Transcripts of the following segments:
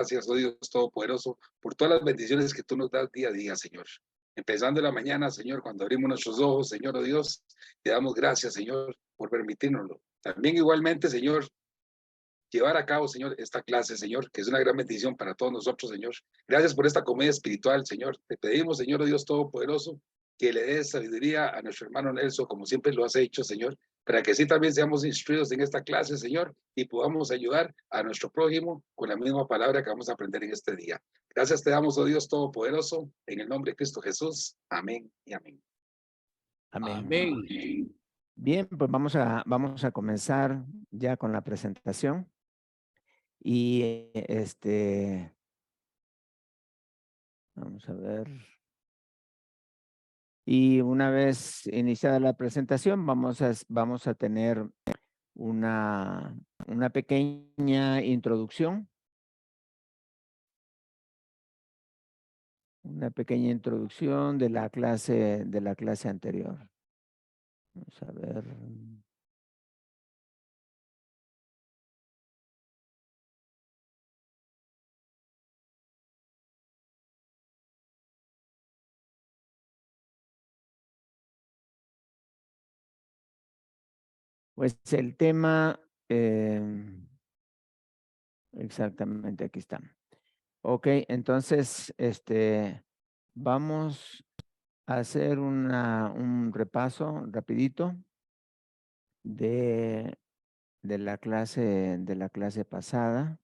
gracias, oh Dios Todopoderoso, por todas las bendiciones que tú nos das día a día, Señor. Empezando la mañana, Señor, cuando abrimos nuestros ojos, Señor, oh Dios, te damos gracias, Señor, por permitírnoslo. También igualmente, Señor, llevar a cabo, Señor, esta clase, Señor, que es una gran bendición para todos nosotros, Señor. Gracias por esta comedia espiritual, Señor. Te pedimos, Señor, oh Dios Todopoderoso, que le des sabiduría a nuestro hermano Nelson, como siempre lo has hecho, Señor, para que así también seamos instruidos en esta clase, Señor, y podamos ayudar a nuestro prójimo con la misma palabra que vamos a aprender en este día. Gracias te damos, oh Dios Todopoderoso, en el nombre de Cristo Jesús. Amén y amén. Amén. Amén. Bien, pues vamos a comenzar ya con la presentación. Y vamos a ver. Y una vez iniciada la presentación, vamos a tener una pequeña introducción. Una pequeña introducción de la clase anterior. Vamos a ver. Pues el tema, exactamente aquí está. Ok, entonces, vamos a hacer un repaso rapidito de la clase pasada.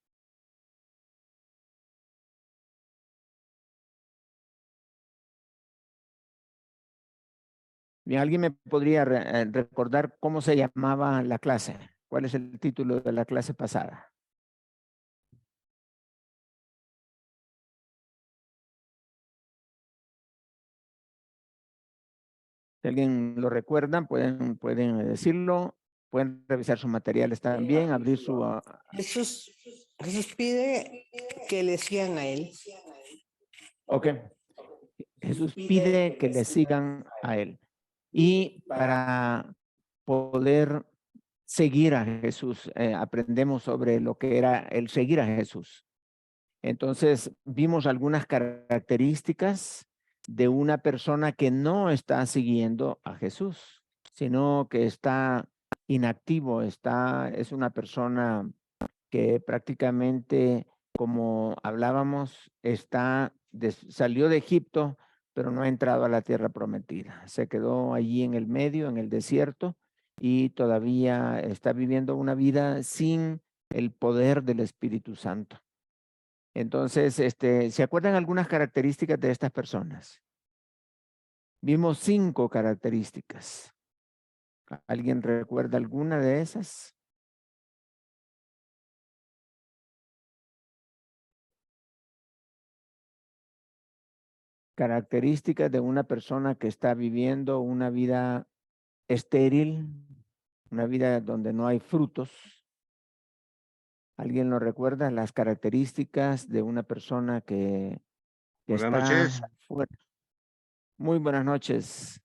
Bien, ¿alguien me podría recordar cómo se llamaba la clase? ¿Cuál es el título de la clase pasada? Si alguien lo recuerda, pueden decirlo. Pueden revisar sus materiales también, abrir su... Jesús pide que le sigan a él. Ok. Jesús pide que le sigan a él. Y para poder seguir a Jesús, aprendemos sobre lo que era el seguir a Jesús. Entonces, vimos algunas características de una persona que no está siguiendo a Jesús, sino que está inactivo, es una persona que prácticamente, como hablábamos, salió de Egipto, pero no ha entrado a la tierra prometida. Se quedó allí en el medio, en el desierto, y todavía está viviendo una vida sin el poder del Espíritu Santo. Entonces, ¿se acuerdan algunas características de estas personas? Vimos 5 características. ¿Alguien recuerda alguna de esas? Características de una persona que está viviendo una vida estéril, una vida donde no hay frutos. ¿Alguien lo recuerda? Las características de una persona que Buenas está noches. fuera. Muy buenas noches.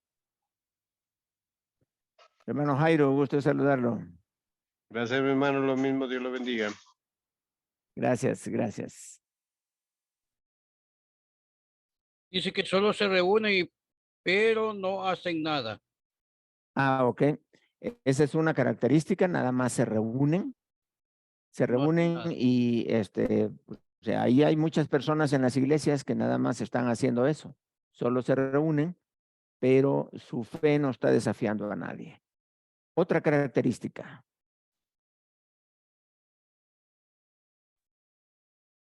Hermano Jairo, gusto de saludarlo. Gracias, mi hermano, lo mismo, Dios lo bendiga. Gracias, gracias. Dice que solo se reúnen, pero no hacen nada. Ah, ok. Esa es una característica, nada más se reúnen y o sea, ahí hay muchas personas en las iglesias que nada más están haciendo eso. Solo se reúnen, pero su fe no está desafiando a nadie. Otra característica.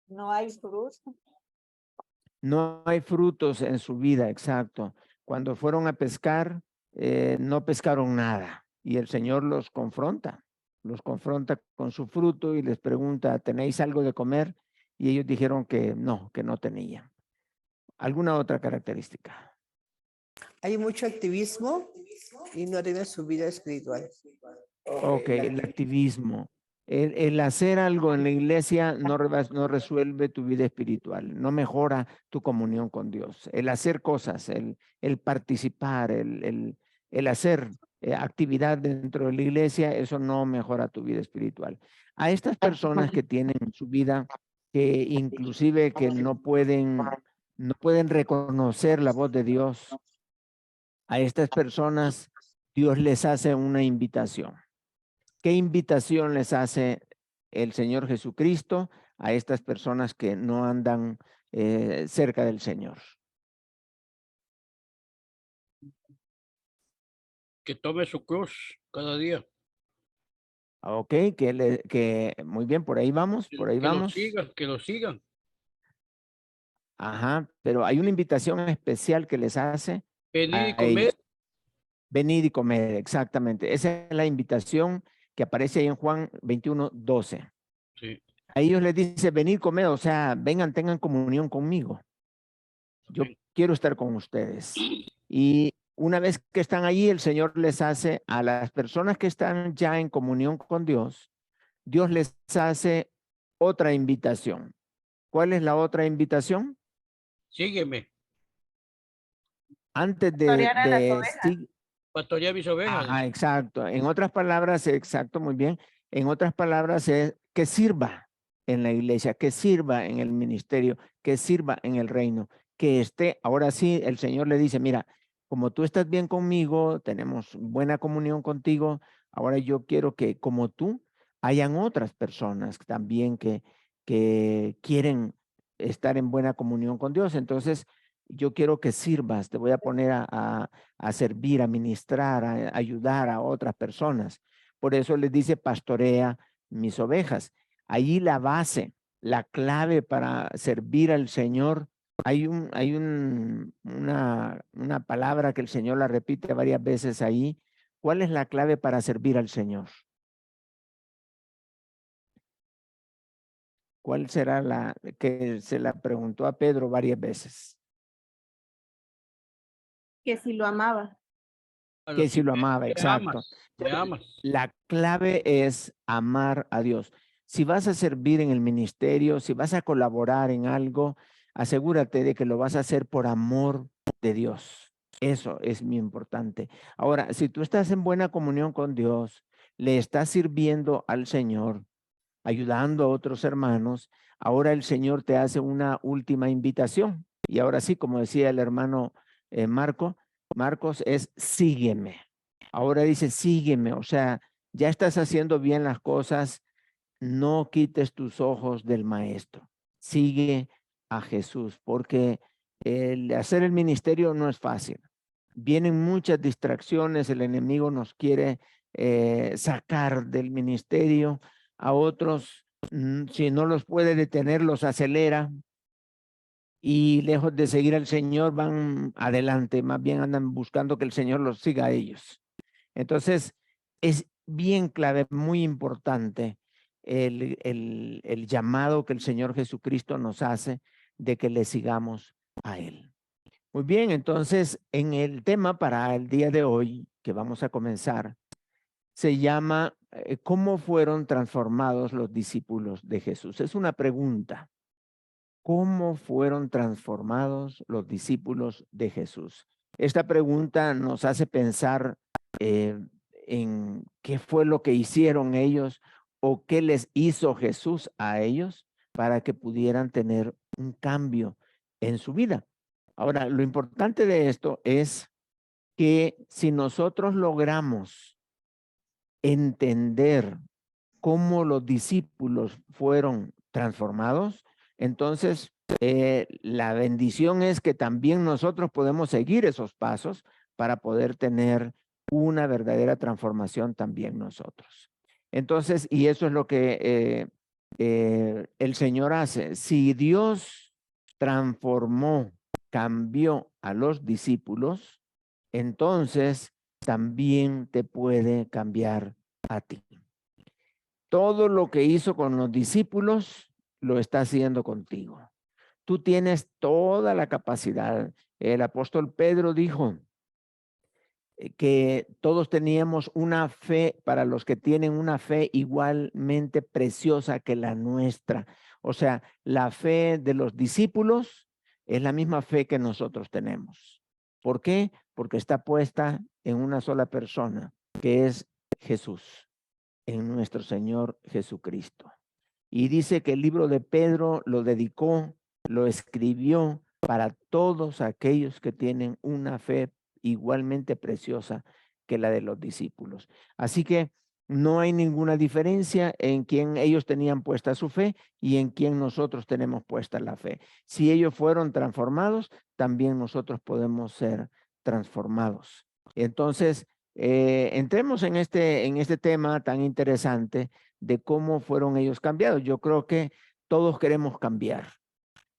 No hay frutos. No hay frutos en su vida, exacto. Cuando fueron a pescar, no pescaron nada y el Señor los confronta con su fruto y les pregunta, ¿tenéis algo de comer? Y ellos dijeron que no tenían. ¿Alguna otra característica? Hay mucho activismo y no tiene su vida espiritual. Ok, el activismo. El hacer algo en la iglesia no resuelve tu vida espiritual, no mejora tu comunión con Dios. El hacer cosas, el participar, el hacer actividad dentro de la iglesia, eso no mejora tu vida espiritual. A estas personas que tienen su vida que inclusive que no pueden reconocer la voz de Dios, a estas personas Dios les hace una invitación. ¿Qué invitación les hace el Señor Jesucristo a estas personas que no andan cerca del Señor? Que tome su cruz cada día. Ok, que muy bien, por ahí vamos, por ahí Que lo vamos. sigan, que lo sigan. Ajá, pero hay una invitación especial que les hace Venid y a ellos. comed. Venid y comer, exactamente. Esa es la invitación que aparece ahí en Juan 21:12. Sí. A ellos les dice, venid, comed, o sea, vengan, tengan comunión conmigo. Yo quiero estar con ustedes. Y una vez que están allí, el Señor les hace a las personas que están ya en comunión con Dios, Dios les hace otra invitación. ¿Cuál es la otra invitación? Sígueme. Antes Pastorear a las ovejas. Pastorear mis ovejas. Ajá, exacto. En otras palabras, exacto, muy bien. En otras palabras, es que sirva en la iglesia, que sirva en el ministerio, que sirva en el reino, que esté. Ahora sí, el Señor le dice, mira, como tú estás bien conmigo, tenemos buena comunión contigo, ahora yo quiero que como tú, hayan otras personas también que quieren estar en buena comunión con Dios. Entonces, yo quiero que sirvas, te voy a poner a servir, a ministrar, a ayudar a otras personas. Por eso les dice, pastorea mis ovejas. Allí la base, la clave para servir al Señor, una palabra que el Señor la repite varias veces ahí. ¿Cuál es la clave para servir al Señor? ¿Cuál será la que se la preguntó a Pedro varias veces? Que si lo amaba. Que si lo amaba, Me exacto. amas, me amas. La clave es amar a Dios. Si vas a servir en el ministerio, si vas a colaborar en algo, asegúrate de que lo vas a hacer por amor de Dios. Eso es muy importante. Ahora, si tú estás en buena comunión con Dios, le estás sirviendo al Señor, ayudando a otros hermanos, ahora el Señor te hace una última invitación. Y ahora sí, como decía el hermano Marcos, es sígueme. Ahora dice sígueme, o sea, ya estás haciendo bien las cosas, no quites tus ojos del maestro. Sigue a Jesús, porque el hacer el ministerio no es fácil. Vienen muchas distracciones, el enemigo nos quiere sacar del ministerio, a otros, si no los puede detener, los acelera y lejos de seguir al Señor van adelante, más bien andan buscando que el Señor los siga a ellos. Entonces, es bien clave, muy importante el llamado que el Señor Jesucristo nos hace de que le sigamos a Él. Muy bien, entonces, en el tema para el día de hoy, que vamos a comenzar, se llama ¿cómo fueron transformados los discípulos de Jesús? Es una pregunta. ¿Cómo fueron transformados los discípulos de Jesús? Esta pregunta nos hace pensar en qué fue lo que hicieron ellos o qué les hizo Jesús a ellos para que pudieran tener un cambio en su vida. Ahora, lo importante de esto es que si nosotros logramos entender cómo los discípulos fueron transformados, entonces la bendición es que también nosotros podemos seguir esos pasos para poder tener una verdadera transformación también nosotros. Entonces, y eso es lo que el Señor hace. Si Dios transformó, cambió a los discípulos, entonces también te puede cambiar a ti. Todo lo que hizo con los discípulos lo está haciendo contigo. Tú tienes toda la capacidad. El apóstol Pedro dijo que todos teníamos una fe, para los que tienen una fe igualmente preciosa que la nuestra. O sea, la fe de los discípulos es la misma fe que nosotros tenemos. ¿Por qué? Porque está puesta en una sola persona, que es Jesús, en nuestro Señor Jesucristo. Y dice que el libro de Pedro lo dedicó, lo escribió para todos aquellos que tienen una fe igualmente preciosa que la de los discípulos. Así que no hay ninguna diferencia en quien ellos tenían puesta su fe y en quien nosotros tenemos puesta la fe. Si ellos fueron transformados, también nosotros podemos ser transformados. Entonces, entremos en este tema tan interesante de cómo fueron ellos cambiados. Yo creo que todos queremos cambiar,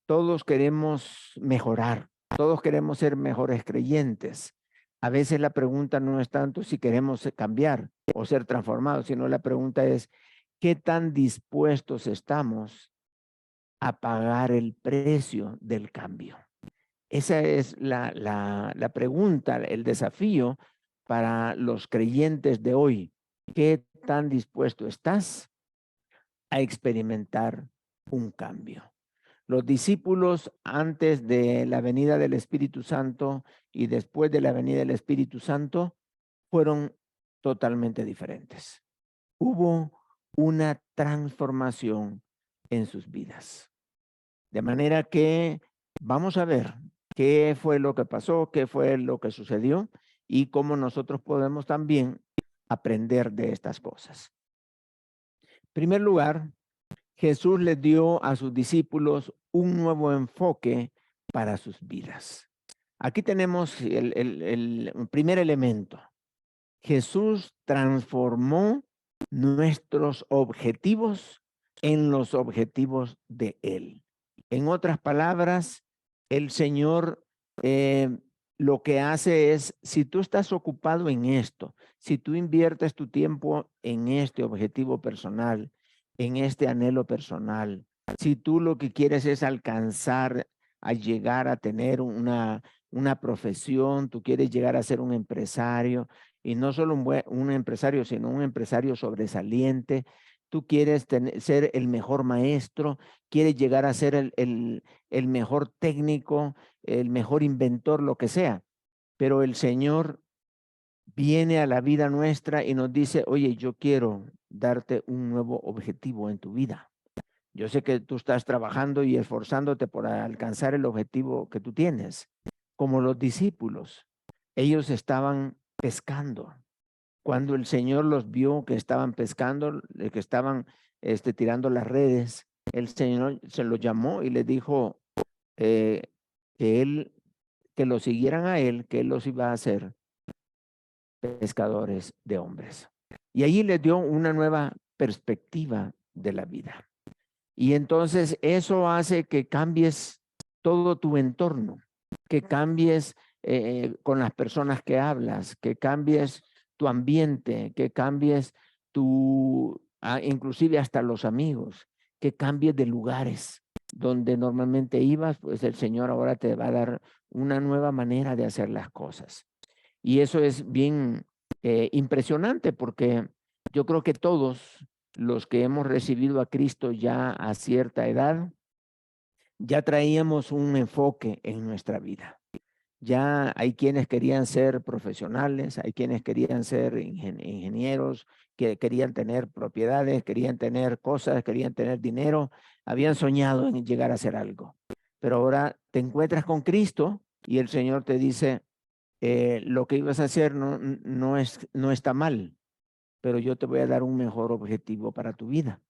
todos queremos mejorar, todos queremos ser mejores creyentes. A veces la pregunta no es tanto si queremos cambiar o ser transformados, sino la pregunta es, ¿qué tan dispuestos estamos a pagar el precio del cambio? Esa es la pregunta, el desafío para los creyentes de hoy. ¿Qué tan dispuesto estás a experimentar un cambio? Los discípulos antes de la venida del Espíritu Santo y después de la venida del Espíritu Santo fueron totalmente diferentes. Hubo una transformación en sus vidas. De manera que vamos a ver qué fue lo que pasó, qué fue lo que sucedió y cómo nosotros podemos también aprender de estas cosas. En primer lugar, Jesús les dio a sus discípulos un nuevo enfoque para sus vidas. Aquí tenemos el primer elemento. Jesús transformó nuestros objetivos en los objetivos de Él. En otras palabras, el Señor lo que hace es, si tú estás ocupado en esto, si tú inviertes tu tiempo en este objetivo personal, en este anhelo personal, si tú lo que quieres es alcanzar a llegar a tener una profesión, tú quieres llegar a ser un empresario, y no solo un empresario, sino un empresario sobresaliente, tú quieres ser el mejor maestro, quieres llegar a ser el mejor técnico, el mejor inventor, lo que sea. Pero el Señor viene a la vida nuestra y nos dice, oye, yo quiero darte un nuevo objetivo en tu vida. Yo sé que tú estás trabajando y esforzándote por alcanzar el objetivo que tú tienes. Como los discípulos, ellos estaban pescando. Cuando el Señor los vio que estaban pescando, que estaban tirando las redes, el Señor se los llamó y les dijo que lo siguieran a Él, que Él los iba a hacer pescadores de hombres. Y allí les dio una nueva perspectiva de la vida. Y entonces eso hace que cambies todo tu entorno, que cambies con las personas que hablas, que cambies tu ambiente, que cambies inclusive hasta los amigos, que cambies de lugares donde normalmente ibas, pues el Señor ahora te va a dar una nueva manera de hacer las cosas. Y eso es bien impresionante porque yo creo que todos los que hemos recibido a Cristo ya a cierta edad, ya traíamos un enfoque en nuestra vida. Ya hay quienes querían ser profesionales, hay quienes querían ser ingenieros, que querían tener propiedades, querían tener cosas, querían tener dinero, habían soñado en llegar a hacer algo. Pero ahora te encuentras con Cristo y el Señor te dice, lo que ibas a hacer no está mal, pero yo te voy a dar un mejor objetivo para tu vida.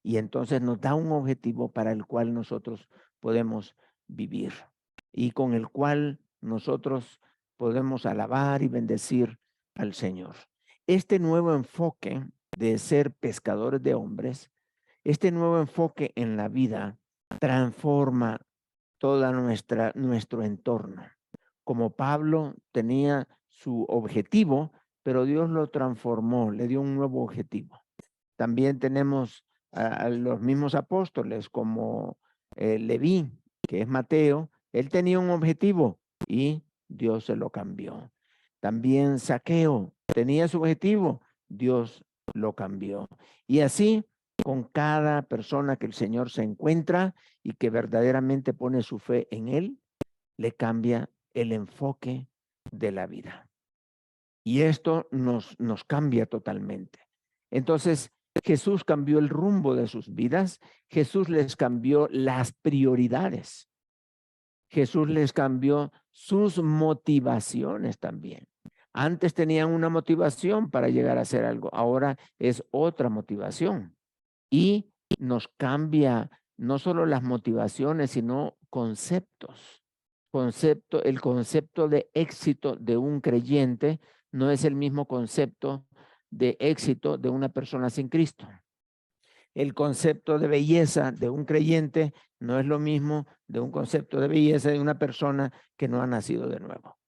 Y entonces nos da un objetivo para el cual nosotros podemos vivir y con el cual nosotros podemos alabar y bendecir al Señor. Este nuevo enfoque de ser pescadores de hombres, este nuevo enfoque en la vida transforma toda nuestro entorno. Como Pablo tenía su objetivo, pero Dios lo transformó, le dio un nuevo objetivo. También tenemos a los mismos apóstoles como Leví, que es Mateo, él tenía un objetivo y Dios se lo cambió. También Zaqueo tenía su objetivo, Dios lo cambió. Y así con cada persona que el Señor se encuentra y que verdaderamente pone su fe en Él, le cambia el enfoque de la vida. Y esto nos cambia totalmente. Entonces, Jesús cambió el rumbo de sus vidas. Jesús les cambió las prioridades. Jesús les cambió sus motivaciones también. Antes tenían una motivación para llegar a hacer algo. Ahora es otra motivación. Y nos cambia no solo las motivaciones, sino conceptos. El concepto de éxito de un creyente no es el mismo concepto de éxito de una persona sin Cristo. El concepto de belleza de un creyente no es lo mismo de un concepto de belleza de una persona que no ha nacido de nuevo.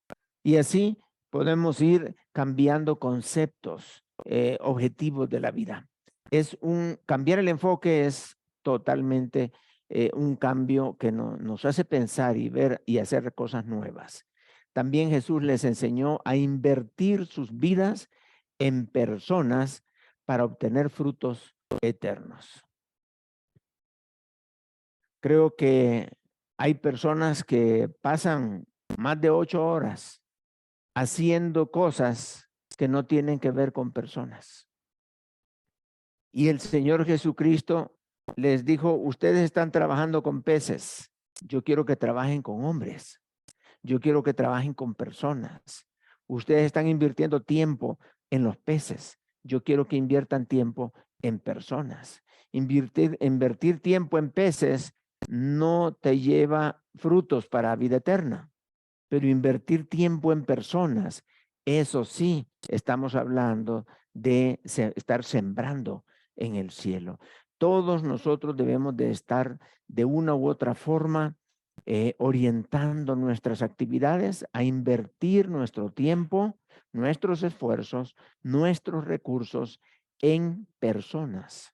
Y así podemos ir cambiando conceptos, objetivos de la vida. Cambiar el enfoque es totalmente un cambio que nos hace pensar y ver y hacer cosas nuevas. También Jesús les enseñó a invertir sus vidas en personas para obtener frutos eternos. Creo que hay personas que pasan más de 8 horas haciendo cosas que no tienen que ver con personas. Y el Señor Jesucristo les dijo, ustedes están trabajando con peces, yo quiero que trabajen con hombres, yo quiero que trabajen con personas. Ustedes están invirtiendo tiempo en los peces, yo quiero que inviertan tiempo en personas. Invertir tiempo en peces no te lleva frutos para vida eterna, pero invertir tiempo en personas, eso sí, estamos hablando de estar sembrando en el cielo. Todos nosotros debemos de estar de una u otra forma orientando nuestras actividades a invertir nuestro tiempo, nuestros esfuerzos, nuestros recursos en personas.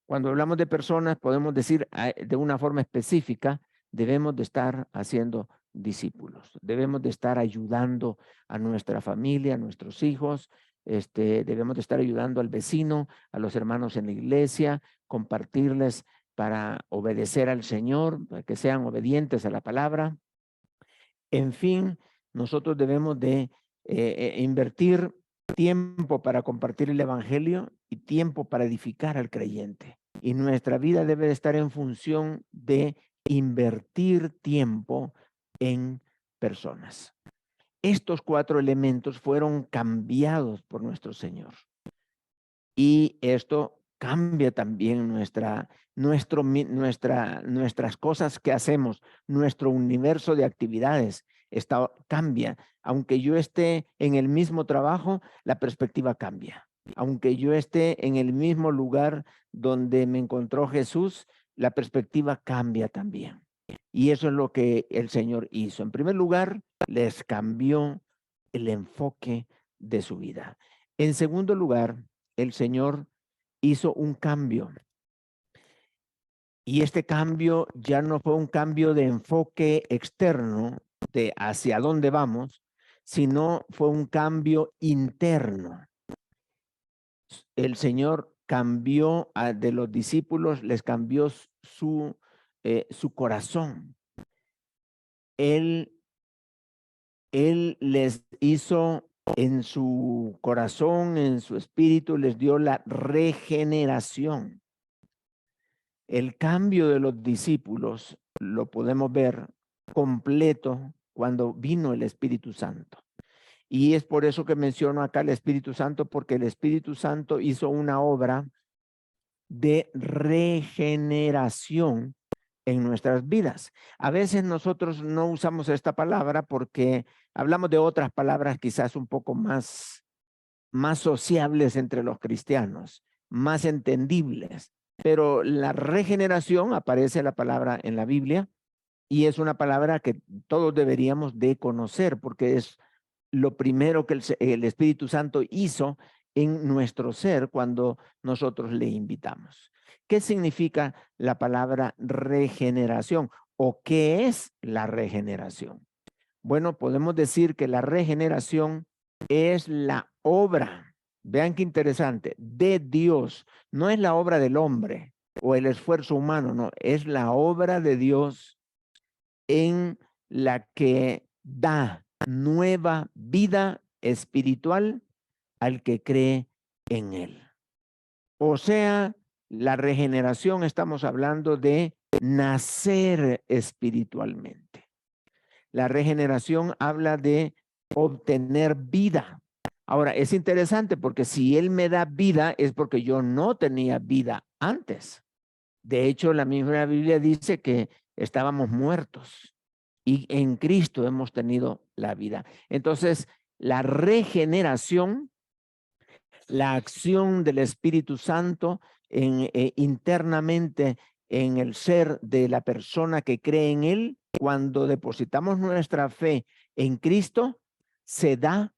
Cuando hablamos de personas, podemos decir de una forma específica, debemos de estar haciendo discípulos, debemos de estar ayudando a nuestra familia, a nuestros hijos, debemos de estar ayudando al vecino, a los hermanos en la iglesia, compartirles para obedecer al Señor, para que sean obedientes a la palabra. En fin, nosotros debemos de invertir tiempo para compartir el evangelio y tiempo para edificar al creyente. Y nuestra vida debe de estar en función de invertir tiempo en personas. Estos 4 elementos fueron cambiados por nuestro Señor. Y esto cambia también nuestras cosas que hacemos, nuestro universo de actividades cambia. Aunque yo esté en el mismo trabajo, la perspectiva cambia. Aunque yo esté en el mismo lugar donde me encontró Jesús, la perspectiva cambia también. Y eso es lo que el Señor hizo. En primer lugar, les cambió el enfoque de su vida. En segundo lugar, el Señor hizo un cambio. Y este cambio ya no fue un cambio de enfoque externo de hacia dónde vamos, sino fue un cambio interno. El Señor cambió de los discípulos, les cambió su corazón. Él les hizo en su corazón, en su espíritu, les dio la regeneración. El cambio de los discípulos lo podemos ver completo cuando vino el Espíritu Santo. Y es por eso que menciono acá el Espíritu Santo, porque el Espíritu Santo hizo una obra de regeneración en nuestras vidas. A veces nosotros no usamos esta palabra porque hablamos de otras palabras quizás un poco más sociables entre los cristianos, más entendibles. Pero la regeneración, aparece la palabra en la Biblia y es una palabra que todos deberíamos de conocer porque es lo primero que el Espíritu Santo hizo en nuestro ser cuando nosotros le invitamos. ¿Qué significa la palabra regeneración o qué es la regeneración? Bueno, podemos decir que la regeneración es la obra, vean qué interesante, de Dios. No es la obra del hombre o el esfuerzo humano, no, es la obra de Dios en la que da nueva vida espiritual al que cree en Él. O sea, la regeneración, estamos hablando de nacer espiritualmente. La regeneración habla de obtener vida. Ahora, es interesante porque si Él me da vida es porque yo no tenía vida antes. De hecho, la misma Biblia dice que estábamos muertos y en Cristo hemos tenido la vida. Entonces, la regeneración, la acción del Espíritu Santo internamente en el ser de la persona que cree en Él, cuando depositamos nuestra fe en Cristo, se da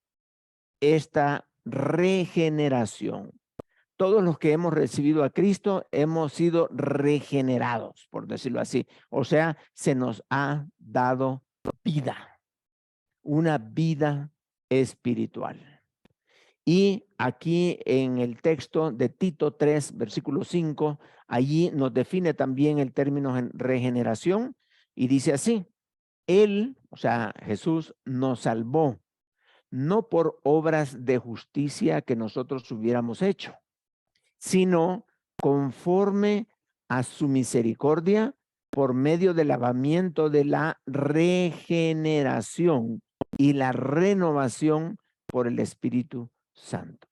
esta regeneración. Todos los que hemos recibido a Cristo hemos sido regenerados, por decirlo así. O sea, se nos ha dado vida, una vida espiritual. Y aquí en el texto de Tito 3, versículo 5, allí nos define también el término regeneración y dice así: Él, o sea, Jesús, nos salvó, no por obras de justicia que nosotros hubiéramos hecho, sino conforme a su misericordia por medio del lavamiento de la regeneración y la renovación por el Espíritu Santo.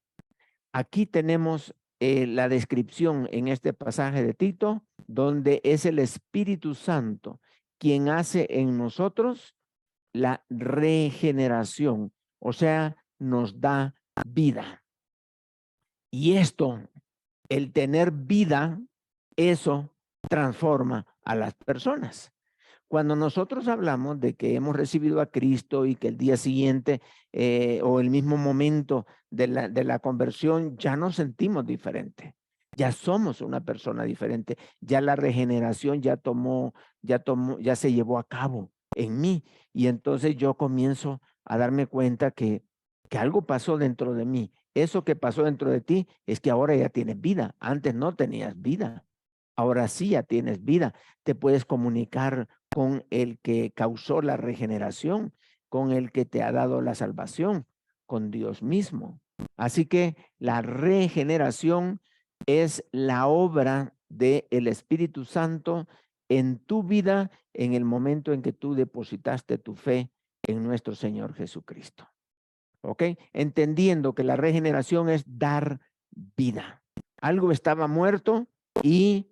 Aquí tenemos la descripción en este pasaje de Tito, donde es el Espíritu Santo quien hace en nosotros la regeneración, o sea, nos da vida. Y esto, el tener vida, eso transforma a las personas. Cuando nosotros hablamos de que hemos recibido a Cristo y que el día siguiente o el mismo momento de la conversión ya nos sentimos diferente, ya somos una persona diferente, ya la regeneración ya se llevó a cabo en mí y entonces yo comienzo a darme cuenta que algo pasó dentro de mí. Eso que pasó dentro de ti es que ahora ya tienes vida. Antes no tenías vida. Ahora sí ya tienes vida. Te puedes comunicar con el que causó la regeneración, con el que te ha dado la salvación, con Dios mismo. Así que la regeneración es la obra del Espíritu Santo en tu vida en el momento en que tú depositaste tu fe en nuestro Señor Jesucristo. ¿Ok? Entendiendo que la regeneración es dar vida. Algo estaba muerto y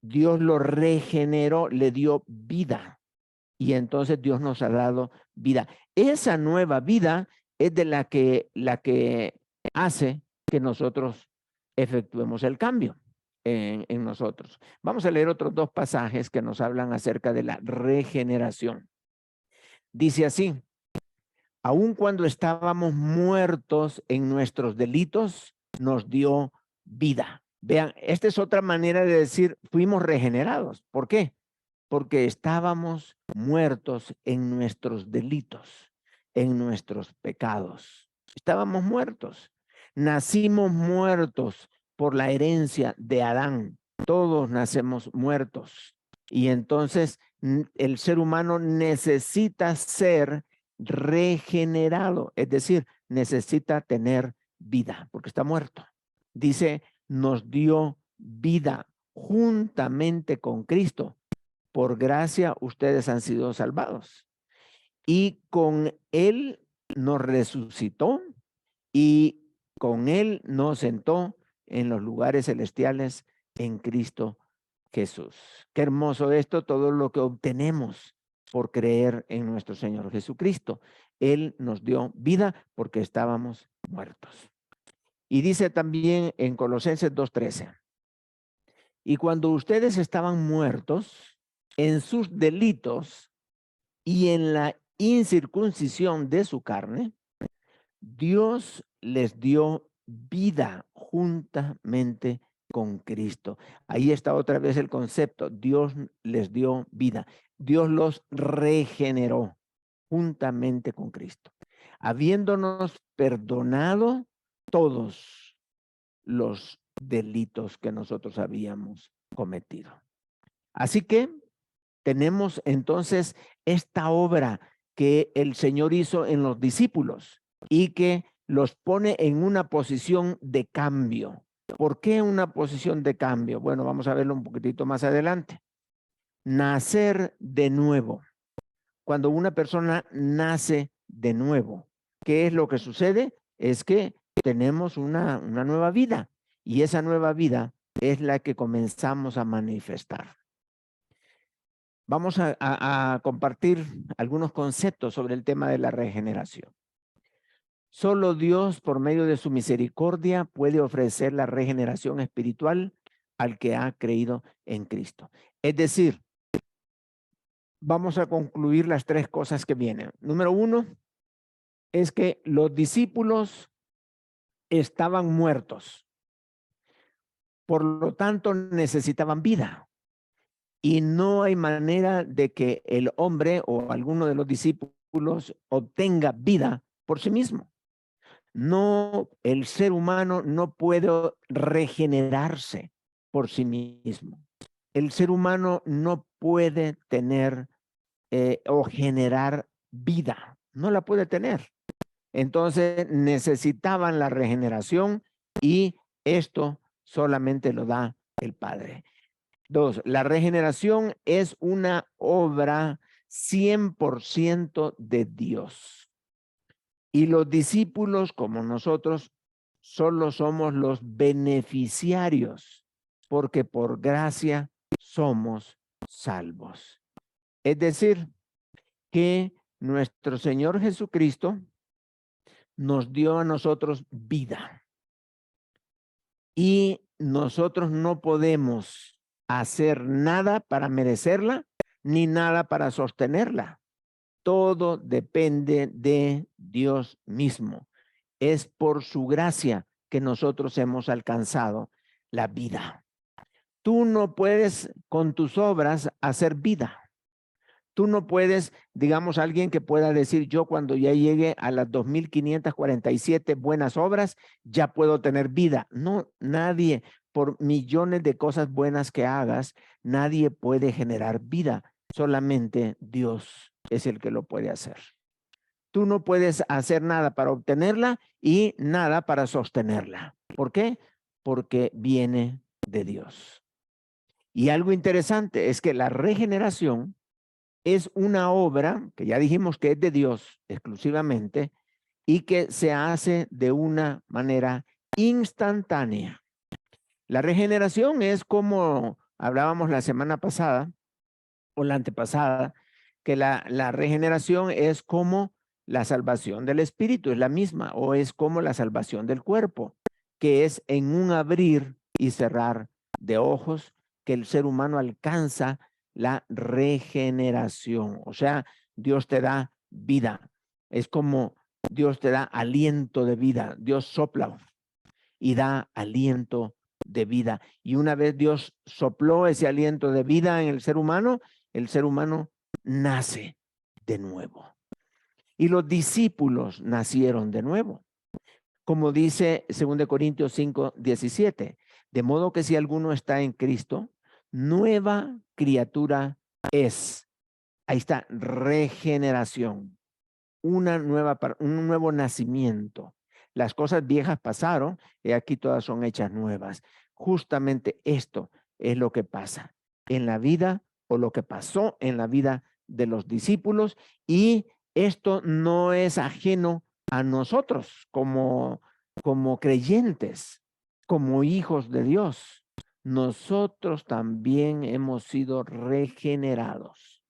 Dios lo regeneró, le dio vida. Y entonces Dios nos ha dado vida. Esa nueva vida es de la que hace que nosotros efectuemos el cambio en nosotros. Vamos a leer otros dos pasajes que nos hablan acerca de la regeneración. Dice así: aun cuando estábamos muertos en nuestros delitos, nos dio vida. Vean, esta es otra manera de decir fuimos regenerados. ¿Por qué? Porque estábamos muertos en nuestros delitos, en nuestros pecados. Estábamos muertos. Nacimos muertos por la herencia de Adán. Todos nacemos muertos. Y entonces el ser humano necesita ser regenerado, es decir, necesita tener vida porque está muerto. Dice, nos dio vida juntamente con Cristo. Por gracia ustedes han sido salvados. Y con Él nos resucitó y con Él nos sentó en los lugares celestiales en Cristo Jesús. Qué hermoso esto, todo lo que obtenemos por creer en nuestro Señor Jesucristo. Él nos dio vida porque estábamos muertos. Y dice también en Colosenses 2:13, y cuando ustedes estaban muertos en sus delitos y en la incircuncisión de su carne, Dios les dio vida juntamente con Cristo. Ahí está otra vez el concepto. Dios les dio vida. Dios los regeneró juntamente con Cristo, habiéndonos perdonado todos los delitos que nosotros habíamos cometido. Así que tenemos entonces esta obra que el Señor hizo en los discípulos y que los pone en una posición de cambio. ¿Por qué una posición de cambio? Bueno, vamos a verlo un poquitito más adelante. Nacer de nuevo. Cuando una persona nace de nuevo, ¿qué es lo que sucede? Es que tenemos una nueva vida y esa nueva vida es la que comenzamos a manifestar. Vamos a compartir algunos conceptos sobre el tema de la regeneración. Solo Dios, por medio de su misericordia, puede ofrecer la regeneración espiritual al que ha creído en Cristo. Es decir, vamos a concluir las tres cosas que vienen. Número uno es que los discípulos estaban muertos. Por lo tanto, necesitaban vida. Y no hay manera de que el hombre o alguno de los discípulos obtenga vida por sí mismo. No, el ser humano no puede regenerarse por sí mismo. El ser humano no puede tener o generar vida, no la puede tener. Entonces necesitaban la regeneración y esto solamente lo da el Padre. Dos, la regeneración es una obra 100% de Dios. Y los discípulos, como nosotros, solo somos los beneficiarios, porque por gracia somos salvos. Es decir, que nuestro Señor Jesucristo nos dio a nosotros vida. Y nosotros no podemos hacer nada para merecerla, ni nada para sostenerla. Todo depende de Dios mismo. Es por su gracia que nosotros hemos alcanzado la vida. Tú no puedes con tus obras hacer vida. Tú no puedes, digamos, alguien que pueda decir, yo cuando ya llegue a las 2547 buenas obras, ya puedo tener vida. No, nadie, por millones de cosas buenas que hagas, nadie puede generar vida. Solamente Dios es el que lo puede hacer. Tú no puedes hacer nada para obtenerla y nada para sostenerla. ¿Por qué? Porque viene de Dios. Y algo interesante es que la regeneración es una obra que ya dijimos que es de Dios exclusivamente y que se hace de una manera instantánea. La regeneración es como hablábamos la semana pasada o la antepasada, que la regeneración es como la salvación del espíritu, es la misma, o es como la salvación del cuerpo, que es en un abrir y cerrar de ojos que el ser humano alcanza la regeneración. O sea, Dios te da vida. Es como Dios te da aliento de vida. Dios sopla y da aliento de vida. Y una vez Dios sopló ese aliento de vida en el ser humano nace de nuevo. Y los discípulos nacieron de nuevo. Como dice 2 Corintios 5:17, de modo que si alguno está en Cristo, nueva criatura es. Ahí está, regeneración, un nuevo nacimiento. Las cosas viejas pasaron y aquí todas son hechas nuevas. Justamente esto es lo que pasa en la vida o lo que pasó en la vida de los discípulos, y esto no es ajeno a nosotros como creyentes, como hijos de Dios. Nosotros también hemos sido regenerados.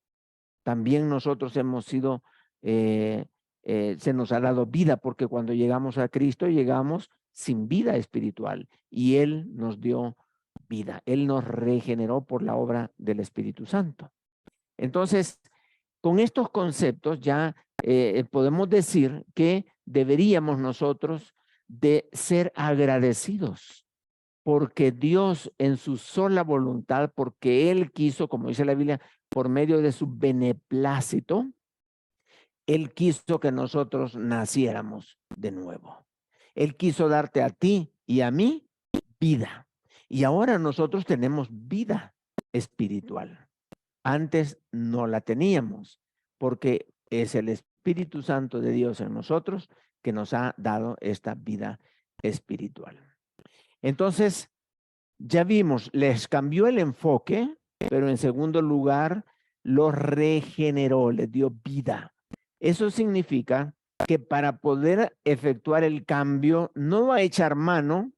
También nosotros hemos sido, se nos ha dado vida, porque cuando llegamos a Cristo llegamos sin vida espiritual y Él nos dio vida. Él nos regeneró por la obra del Espíritu Santo. Entonces, con estos conceptos ya podemos decir que deberíamos nosotros de ser agradecidos, porque Dios en su sola voluntad, porque Él quiso, como dice la Biblia, por medio de su beneplácito, Él quiso que nosotros naciéramos de nuevo. Él quiso darte a ti y a mí vida. Y ahora nosotros tenemos vida espiritual. Antes no la teníamos, porque es el Espíritu Santo de Dios en nosotros que nos ha dado esta vida espiritual. Entonces, ya vimos, les cambió el enfoque, pero en segundo lugar, los regeneró, les dio vida. Eso significa que para poder efectuar el cambio, no va a echar mano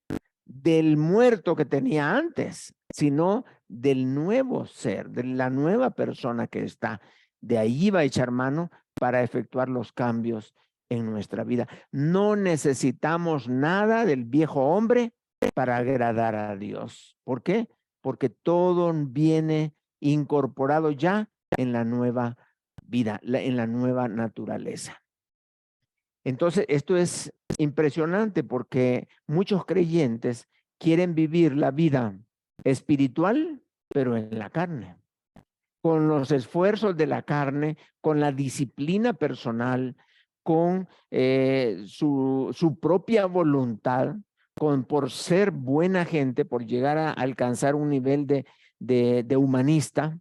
del muerto que tenía antes, sino del nuevo ser, de la nueva persona que está. De ahí va a echar mano para efectuar los cambios en nuestra vida. No necesitamos nada del viejo hombre para agradar a Dios. ¿Por qué? Porque todo viene incorporado ya en la nueva vida, en la nueva naturaleza. Entonces, esto es impresionante porque muchos creyentes quieren vivir la vida espiritual, pero en la carne, con los esfuerzos de la carne, con la disciplina personal, con su propia voluntad, por ser buena gente, por llegar a alcanzar un nivel de humanista,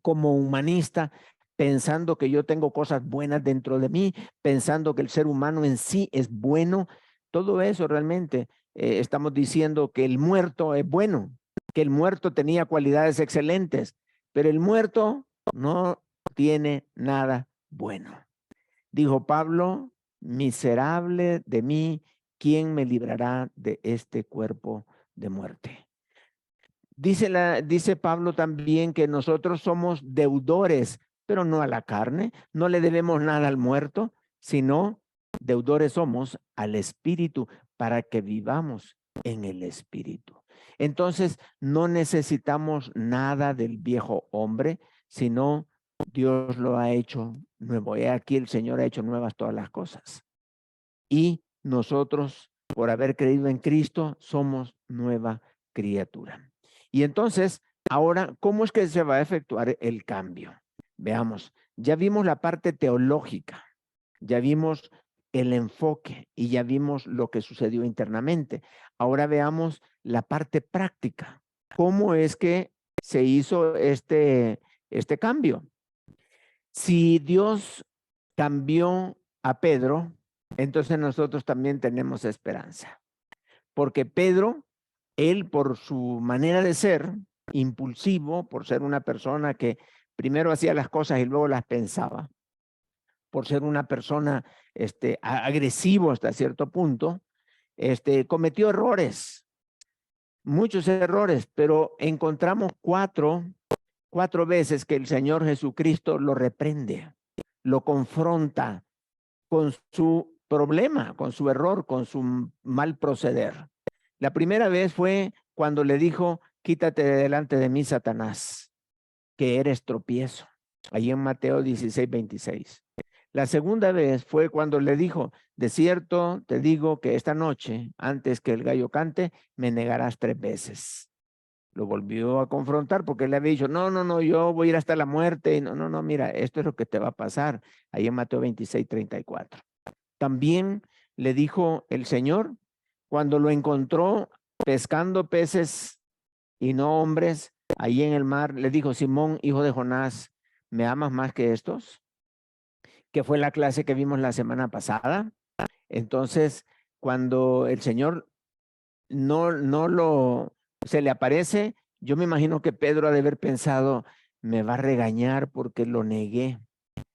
como humanista, pensando que yo tengo cosas buenas dentro de mí, pensando que el ser humano en sí es bueno. Todo eso realmente estamos diciendo que el muerto es bueno, que el muerto tenía cualidades excelentes, pero el muerto no tiene nada bueno. Dijo Pablo, miserable de mí, ¿quién me librará de este cuerpo de muerte? Dice Pablo también que nosotros somos deudores, pero no a la carne, no le debemos nada al muerto, sino deudores somos al espíritu para que vivamos en el espíritu. Entonces, no necesitamos nada del viejo hombre, sino Dios lo ha hecho nuevo. Y aquí el Señor ha hecho nuevas todas las cosas. Y nosotros, por haber creído en Cristo, somos nueva criatura. Y entonces, ahora, ¿cómo es que se va a efectuar el cambio? Veamos, ya vimos la parte teológica, ya vimos el enfoque y ya vimos lo que sucedió internamente. Ahora veamos la parte práctica. ¿Cómo es que se hizo este cambio? Si Dios cambió a Pedro, entonces nosotros también tenemos esperanza. Porque Pedro, él por su manera de ser, impulsivo, por ser una persona que primero hacía las cosas y luego las pensaba, por ser una persona agresivo hasta cierto punto, cometió errores, muchos errores, pero encontramos cuatro veces que el Señor Jesucristo lo reprende, lo confronta con su problema, con su error, con su mal proceder. La primera vez fue cuando le dijo, quítate de delante de mí, Satanás, que eres tropiezo. Ahí en Mateo 16:26. La segunda vez fue cuando le dijo, de cierto te digo que esta noche, antes que el gallo cante, me negarás 3 veces. Lo volvió a confrontar porque él le había dicho, no, yo voy a ir hasta la muerte. No, mira, esto es lo que te va a pasar. Ahí en Mateo 26:34. También le dijo el Señor, cuando lo encontró pescando peces y no hombres, ahí en el mar, le dijo, Simón, hijo de Jonás, ¿me amas más que estos? Que fue la clase que vimos la semana pasada. Entonces, cuando el Señor se le aparece, yo me imagino que Pedro ha de haber pensado, me va a regañar porque lo negué.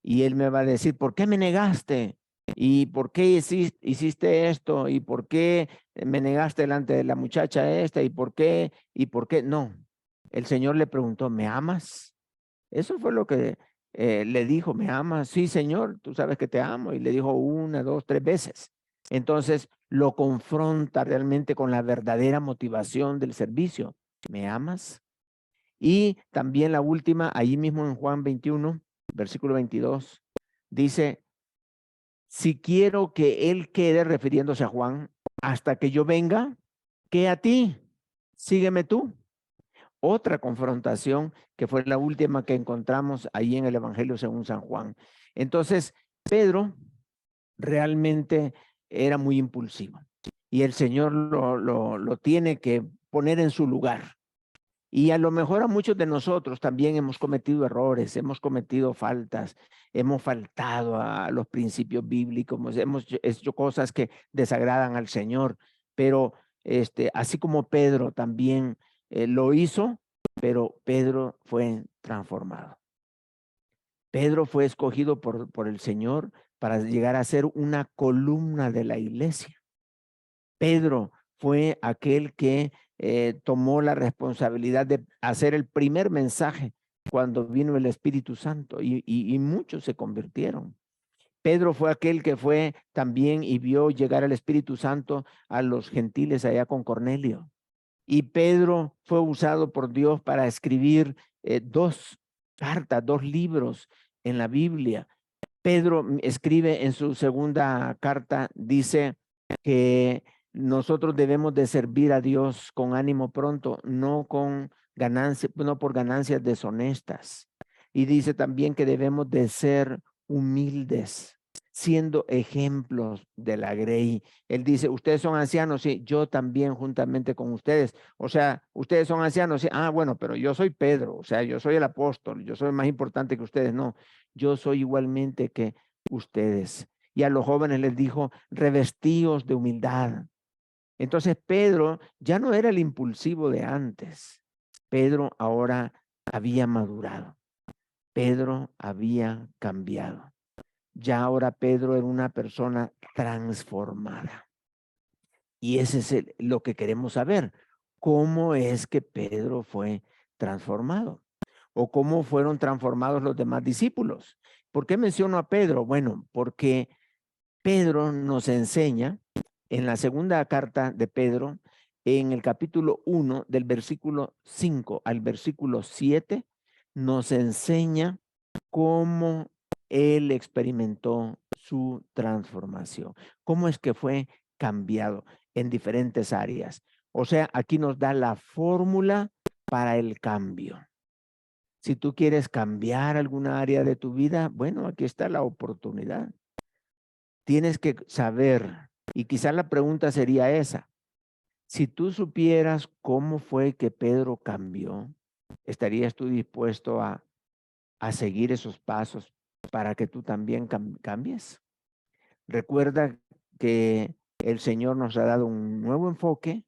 Y él me va a decir, ¿por qué me negaste? ¿Y por qué hiciste esto? ¿Y por qué me negaste delante de la muchacha esta? ¿Y por qué? ¿Y por qué? No. El Señor le preguntó, ¿me amas? Eso fue lo que le dijo, ¿me amas? Sí, Señor, tú sabes que te amo. Y le dijo 1, 2, 3 veces. Entonces lo confronta realmente con la verdadera motivación del servicio. ¿Me amas? Y también la última, ahí mismo en Juan 21, versículo 22, dice, si quiero que él quede, refiriéndose a Juan, hasta que yo venga, ¿qué a ti? Sígueme tú. Otra confrontación que fue la última que encontramos ahí en el Evangelio según San Juan. Entonces, Pedro realmente era muy impulsivo y el Señor lo tiene que poner en su lugar. Y a lo mejor a muchos de nosotros también hemos cometido errores, hemos cometido faltas, hemos faltado a los principios bíblicos, hemos hecho cosas que desagradan al Señor, pero así como Pedro también lo hizo, pero Pedro fue transformado. Pedro fue escogido por el Señor para llegar a ser una columna de la iglesia. Pedro fue aquel que tomó la responsabilidad de hacer el primer mensaje cuando vino el Espíritu Santo y muchos se convirtieron. Pedro fue aquel que fue también y vio llegar el Espíritu Santo a los gentiles allá con Cornelio. Y Pedro fue usado por Dios para escribir 2 cartas, 2 libros en la Biblia. Pedro escribe en su segunda carta, dice que nosotros debemos de servir a Dios con ánimo pronto, no con ganancias, no por ganancias deshonestas. Y dice también que debemos de ser humildes, siendo ejemplos de la grey. Él dice, ustedes son ancianos, sí, yo también juntamente con ustedes. O sea, ustedes son ancianos, sí, bueno, pero yo soy Pedro, o sea, yo soy el apóstol, yo soy más importante que ustedes. No, yo soy igualmente que ustedes. Y a los jóvenes les dijo, revestíos de humildad. Entonces Pedro ya no era el impulsivo de antes. Pedro ahora había madurado. Pedro había cambiado. Ya ahora Pedro era una persona transformada. Y ese es lo que queremos saber. ¿Cómo es que Pedro fue transformado? ¿O cómo fueron transformados los demás discípulos? ¿Por qué menciono a Pedro? Bueno, porque Pedro nos enseña en la segunda carta de Pedro, en el capítulo 1, del versículo 5 al versículo 7, nos enseña cómo él experimentó su transformación, cómo es que fue cambiado en diferentes áreas. O sea, aquí nos da la fórmula para el cambio. Si tú quieres cambiar alguna área de tu vida, bueno, aquí está la oportunidad. Tienes que saber, y quizás la pregunta sería esa: si tú supieras cómo fue que Pedro cambió, ¿estarías tú dispuesto a seguir esos pasos para que tú también cambies? Recuerda que el Señor nos ha dado un nuevo enfoque,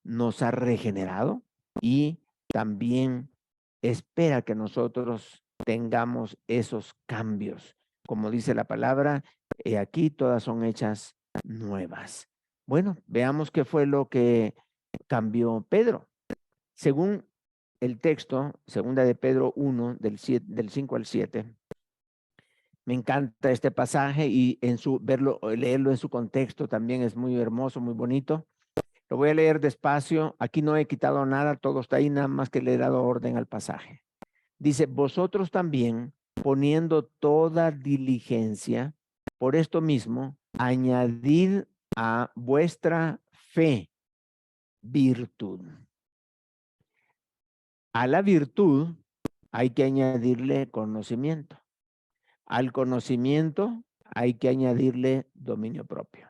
nos ha regenerado y también espera que nosotros tengamos esos cambios. Como dice la palabra, aquí todas son hechas nuevas. Bueno, veamos qué fue lo que cambió Pedro. Según el texto, segunda de Pedro 1, del 5 al 7, me encanta este pasaje y leerlo en su contexto también es muy hermoso, muy bonito. Lo voy a leer despacio. Aquí no he quitado nada, todo está ahí, nada más que le he dado orden al pasaje. Dice, vosotros también, poniendo toda diligencia, por esto mismo, añadid a vuestra fe virtud. A la virtud hay que añadirle conocimiento. Al conocimiento hay que añadirle dominio propio.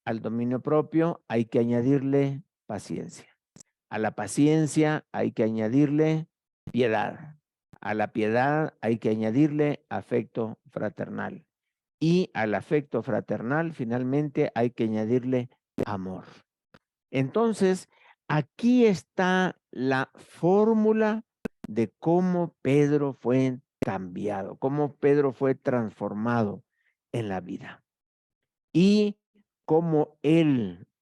Al dominio propio hay que añadirle paciencia. A la paciencia hay que añadirle piedad. A la piedad hay que añadirle afecto fraternal. Y al afecto fraternal finalmente hay que añadirle amor. Entonces, aquí está la fórmula de cómo Pedro fue cambiado, cómo Pedro fue transformado en la vida. Y cómo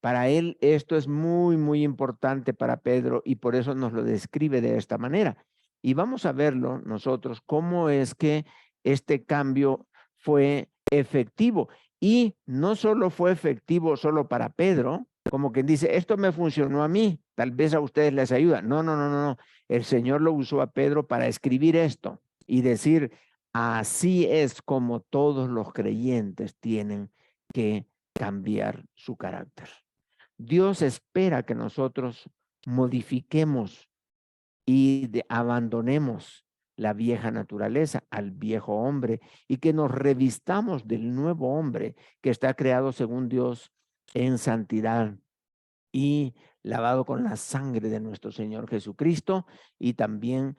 para él esto es muy, muy importante para Pedro y por eso nos lo describe de esta manera. Y vamos a verlo nosotros, cómo es que este cambio fue efectivo. Y no solo fue efectivo solo para Pedro, como quien dice, esto me funcionó a mí, tal vez a ustedes les ayuda. No, no, no, no, no. El Señor lo usó a Pedro para escribir esto y decir, así es como todos los creyentes tienen que cambiar su carácter. Dios espera que nosotros modifiquemos y abandonemos la vieja naturaleza, al viejo hombre, y que nos revistamos del nuevo hombre que está creado según Dios en santidad y lavado con la sangre de nuestro Señor Jesucristo y también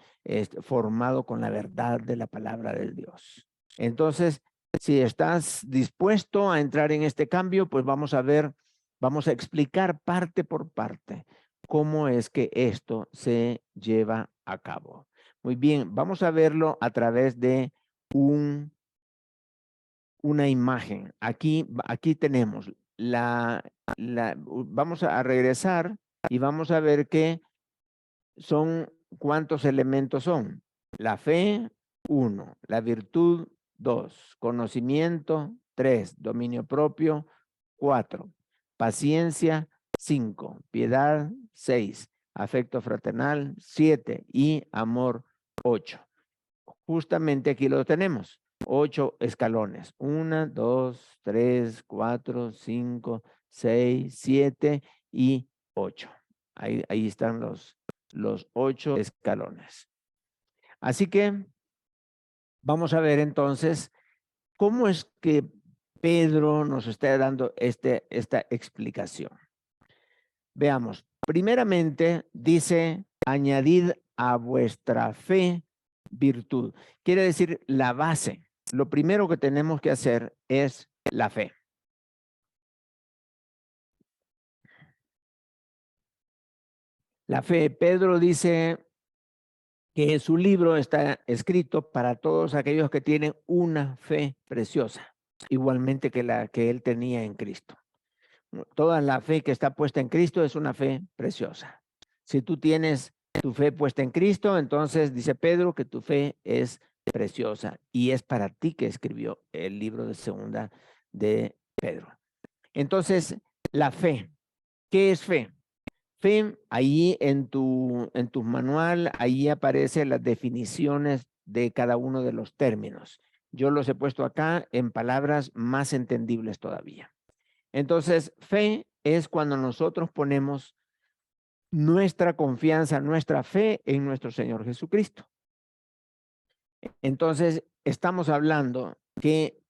formado con la verdad de la palabra de Dios. Entonces, si estás dispuesto a entrar en este cambio, pues vamos a ver Vamos a explicar parte por parte cómo es que esto se lleva a cabo. Muy bien, vamos a verlo a través de una imagen. Aquí tenemos vamos a regresar y vamos a ver que ¿cuántos elementos son? La fe, 1, la virtud, 2, conocimiento, 3, dominio propio, 4, paciencia, 5, piedad, 6, afecto fraternal, 7 y amor, 8. Justamente aquí lo tenemos, 8 escalones, 1, 2, 3, 4, 5, 6, 7 y 8. Ahí están los 8 escalones. Así que vamos a ver entonces cómo es que Pedro nos está dando esta explicación. Veamos, primeramente dice, añadid a vuestra fe virtud. Quiere decir la base. Lo primero que tenemos que hacer es la fe. La fe, Pedro dice que su libro está escrito para todos aquellos que tienen una fe preciosa, igualmente que la que él tenía en Cristo. Toda la fe que está puesta en Cristo es una fe preciosa. Si tú tienes tu fe puesta en Cristo, entonces dice Pedro que tu fe es preciosa y es para ti que escribió el libro de segunda de Pedro. Entonces, la fe. ¿Qué es fe? Fe, ahí en tu manual, ahí aparecen las definiciones de cada uno de los términos. Yo los he puesto acá en palabras más entendibles todavía. Entonces, fe es cuando nosotros ponemos nuestra confianza, nuestra fe en nuestro Señor Jesucristo. Entonces, estamos hablando que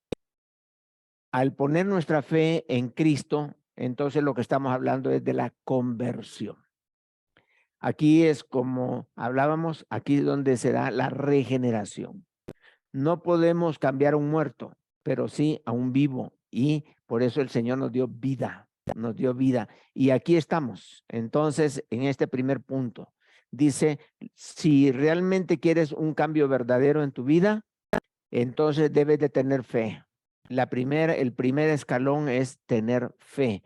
al poner nuestra fe en Cristo, entonces lo que estamos hablando es de la conversión. Aquí es como hablábamos, aquí es donde se da la regeneración. No podemos cambiar a un muerto, pero sí a un vivo. Y por eso el Señor nos dio vida, nos dio vida. Y aquí estamos. Entonces, en este primer punto, dice, si realmente quieres un cambio verdadero en tu vida, entonces debes de tener fe. El primer escalón es tener fe.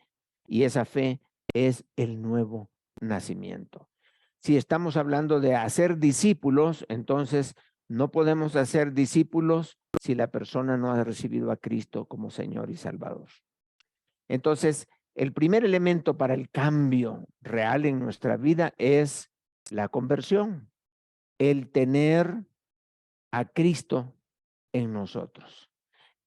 Y esa fe es el nuevo nacimiento. Si estamos hablando de hacer discípulos, entonces no podemos hacer discípulos si la persona no ha recibido a Cristo como Señor y Salvador. Entonces, el primer elemento para el cambio real en nuestra vida es la conversión, el tener a Cristo en nosotros,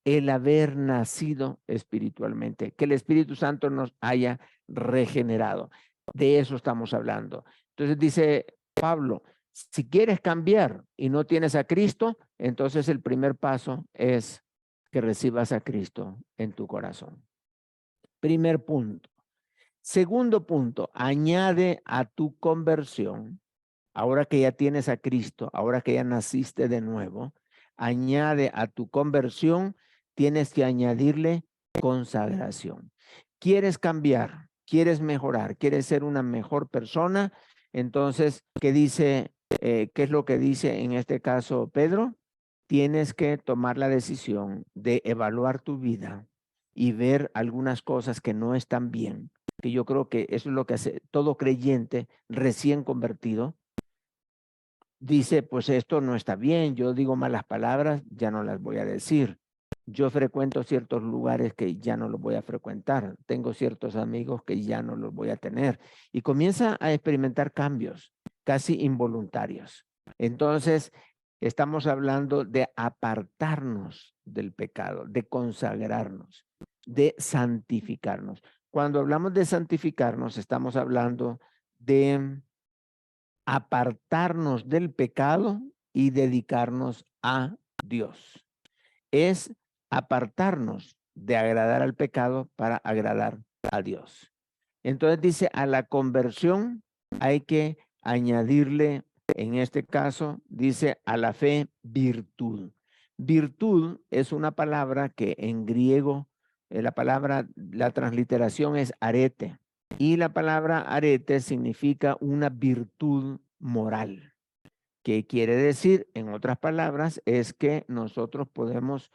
el haber nacido espiritualmente, que el Espíritu Santo nos haya regenerado. De eso estamos hablando. Entonces dice Pablo, si quieres cambiar y no tienes a Cristo, entonces el primer paso es que recibas a Cristo en tu corazón. Primer punto. Segundo punto, añade a tu conversión, ahora que ya tienes a Cristo, ahora que ya naciste de nuevo, añade a tu conversión, tienes que añadirle consagración. ¿Quieres cambiar? ¿Quieres mejorar? ¿Quieres ser una mejor persona? Entonces, ¿qué es lo que dice en este caso Pedro? Tienes que tomar la decisión de evaluar tu vida y ver algunas cosas que no están bien, que yo creo que eso es lo que hace todo creyente recién convertido. Dice, pues esto no está bien, yo digo malas palabras, ya no las voy a decir. Yo frecuento ciertos lugares que ya no los voy a frecuentar. Tengo ciertos amigos que ya no los voy a tener. Y comienza a experimentar cambios casi involuntarios. Entonces, estamos hablando de apartarnos del pecado, de consagrarnos, de santificarnos. Cuando hablamos de santificarnos, estamos hablando de apartarnos del pecado y dedicarnos a Dios. Es apartarnos de agradar al pecado para agradar a Dios. Entonces dice, a la conversión hay que añadirle, en este caso, dice a la fe virtud. Virtud es una palabra que en griego la palabra, la transliteración es arete. Y la palabra arete significa una virtud moral. ¿Qué quiere decir? En otras palabras, es que nosotros podemos,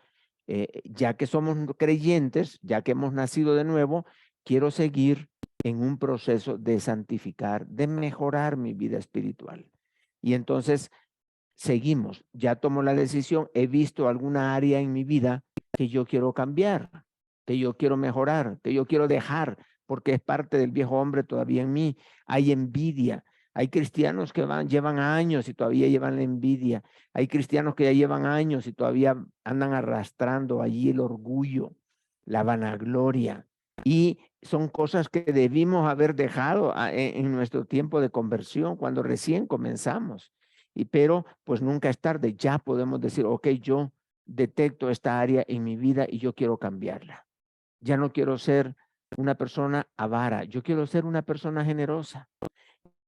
ya que somos creyentes, ya que hemos nacido de nuevo, quiero seguir en un proceso de santificar, de mejorar mi vida espiritual. Y entonces seguimos, ya tomo la decisión, he visto alguna área en mi vida que yo quiero cambiar, que yo quiero mejorar, que yo quiero dejar, porque es parte del viejo hombre todavía en mí. Hay envidia. Hay cristianos que llevan años y todavía llevan la envidia. Hay cristianos que ya llevan años y todavía andan arrastrando allí el orgullo, la vanagloria. Y son cosas que debimos haber dejado en nuestro tiempo de conversión, cuando recién comenzamos. Pero pues nunca es tarde, ya podemos decir, ok, yo detecto esta área en mi vida y yo quiero cambiarla. Ya no quiero ser una persona avara, yo quiero ser una persona generosa.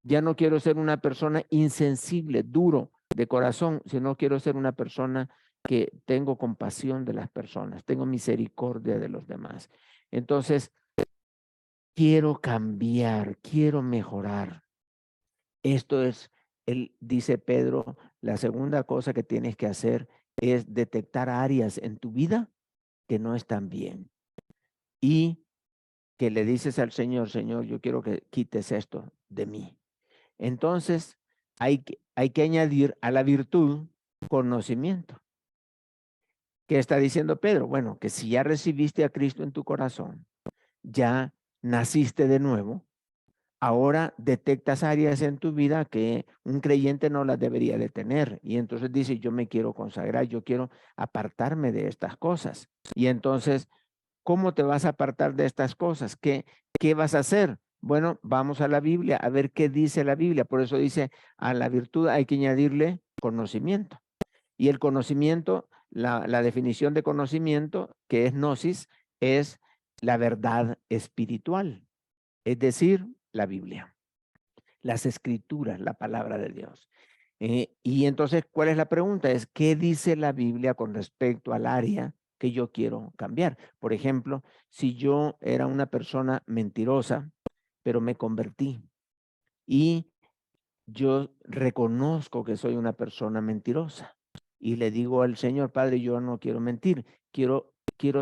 Ya no quiero ser una persona insensible, duro de corazón, sino quiero ser una persona que tengo compasión de las personas, tengo misericordia de los demás. Entonces, quiero cambiar, quiero mejorar. Esto es, dice Pedro, la segunda cosa que tienes que hacer es detectar áreas en tu vida que no están bien y que le dices al Señor, Señor, yo quiero que quites esto de mí. Entonces, hay que añadir a la virtud conocimiento. ¿Qué está diciendo Pedro? Bueno, que si ya recibiste a Cristo en tu corazón, ya naciste de nuevo, ahora detectas áreas en tu vida que un creyente no las debería de tener. Y entonces dice, yo me quiero consagrar, yo quiero apartarme de estas cosas. Y entonces, ¿cómo te vas a apartar de estas cosas? ¿Qué vas a hacer? Bueno, vamos a la Biblia a ver qué dice la Biblia. Por eso dice, a la virtud hay que añadirle conocimiento. Y el conocimiento, la definición de conocimiento, que es gnosis, es la verdad espiritual, es decir, la Biblia, las escrituras, la palabra de Dios. Y entonces, ¿cuál es la pregunta? Es, ¿qué dice la Biblia con respecto al área que yo quiero cambiar? Por ejemplo, si yo era una persona mentirosa, pero me convertí y yo reconozco que soy una persona mentirosa y le digo al Señor, Padre, yo no quiero mentir, quiero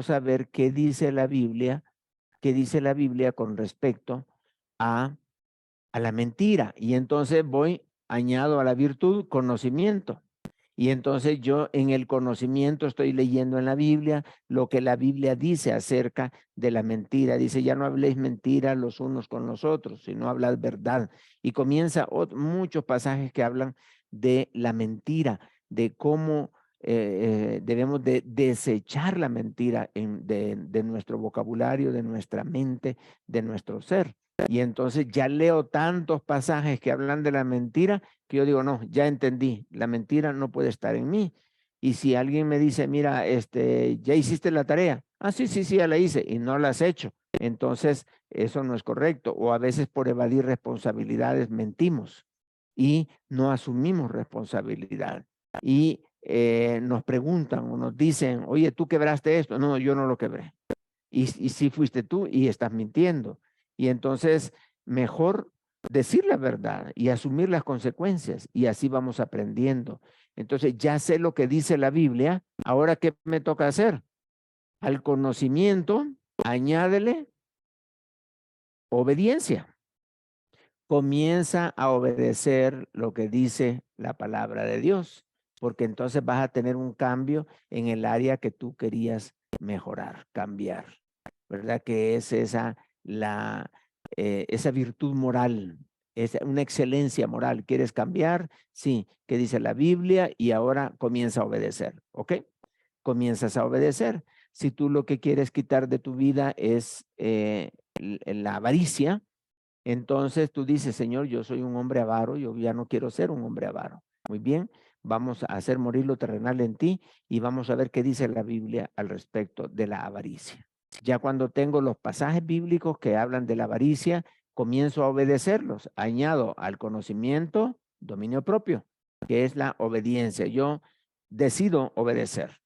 saber qué dice la Biblia con respecto a la mentira. Y entonces añado a la virtud conocimiento. Y entonces yo en el conocimiento estoy leyendo en la Biblia lo que la Biblia dice acerca de la mentira. Dice, ya no habléis mentira los unos con los otros, sino hablad verdad. Y comienza muchos pasajes que hablan de la mentira, de cómo debemos de desechar la mentira de nuestro vocabulario, de nuestra mente, de nuestro ser. Y entonces ya leo tantos pasajes que hablan de la mentira que yo digo, no, ya entendí, la mentira no puede estar en mí. Y si alguien me dice, mira, ¿ya hiciste la tarea? Ah, sí, ya la hice y no la has hecho. Entonces, eso no es correcto. O a veces por evadir responsabilidades mentimos y no asumimos responsabilidad. Y nos preguntan o nos dicen, oye, ¿tú quebraste esto? No, yo no lo quebré. Y si fuiste tú y estás mintiendo. Y entonces, mejor decir la verdad y asumir las consecuencias y así vamos aprendiendo. Entonces, ya sé lo que dice la Biblia, ahora ¿qué me toca hacer? Al conocimiento, añádele obediencia. Comienza a obedecer lo que dice la palabra de Dios, porque entonces vas a tener un cambio en el área que tú querías mejorar, cambiar, ¿verdad? Que es esa virtud moral, es una excelencia moral. ¿Quieres cambiar? Sí. ¿Qué dice la Biblia? Y ahora comienza a obedecer, ¿ok? Comienzas a obedecer. Si tú lo que quieres quitar de tu vida es la avaricia, entonces tú dices, Señor, yo soy un hombre avaro, yo ya no quiero ser un hombre avaro. Muy bien, vamos a hacer morir lo terrenal en ti y vamos a ver qué dice la Biblia al respecto de la avaricia. Ya cuando tengo los pasajes bíblicos que hablan de la avaricia, comienzo a obedecerlos. Añado al conocimiento dominio propio, que es la obediencia. Yo decido obedecer.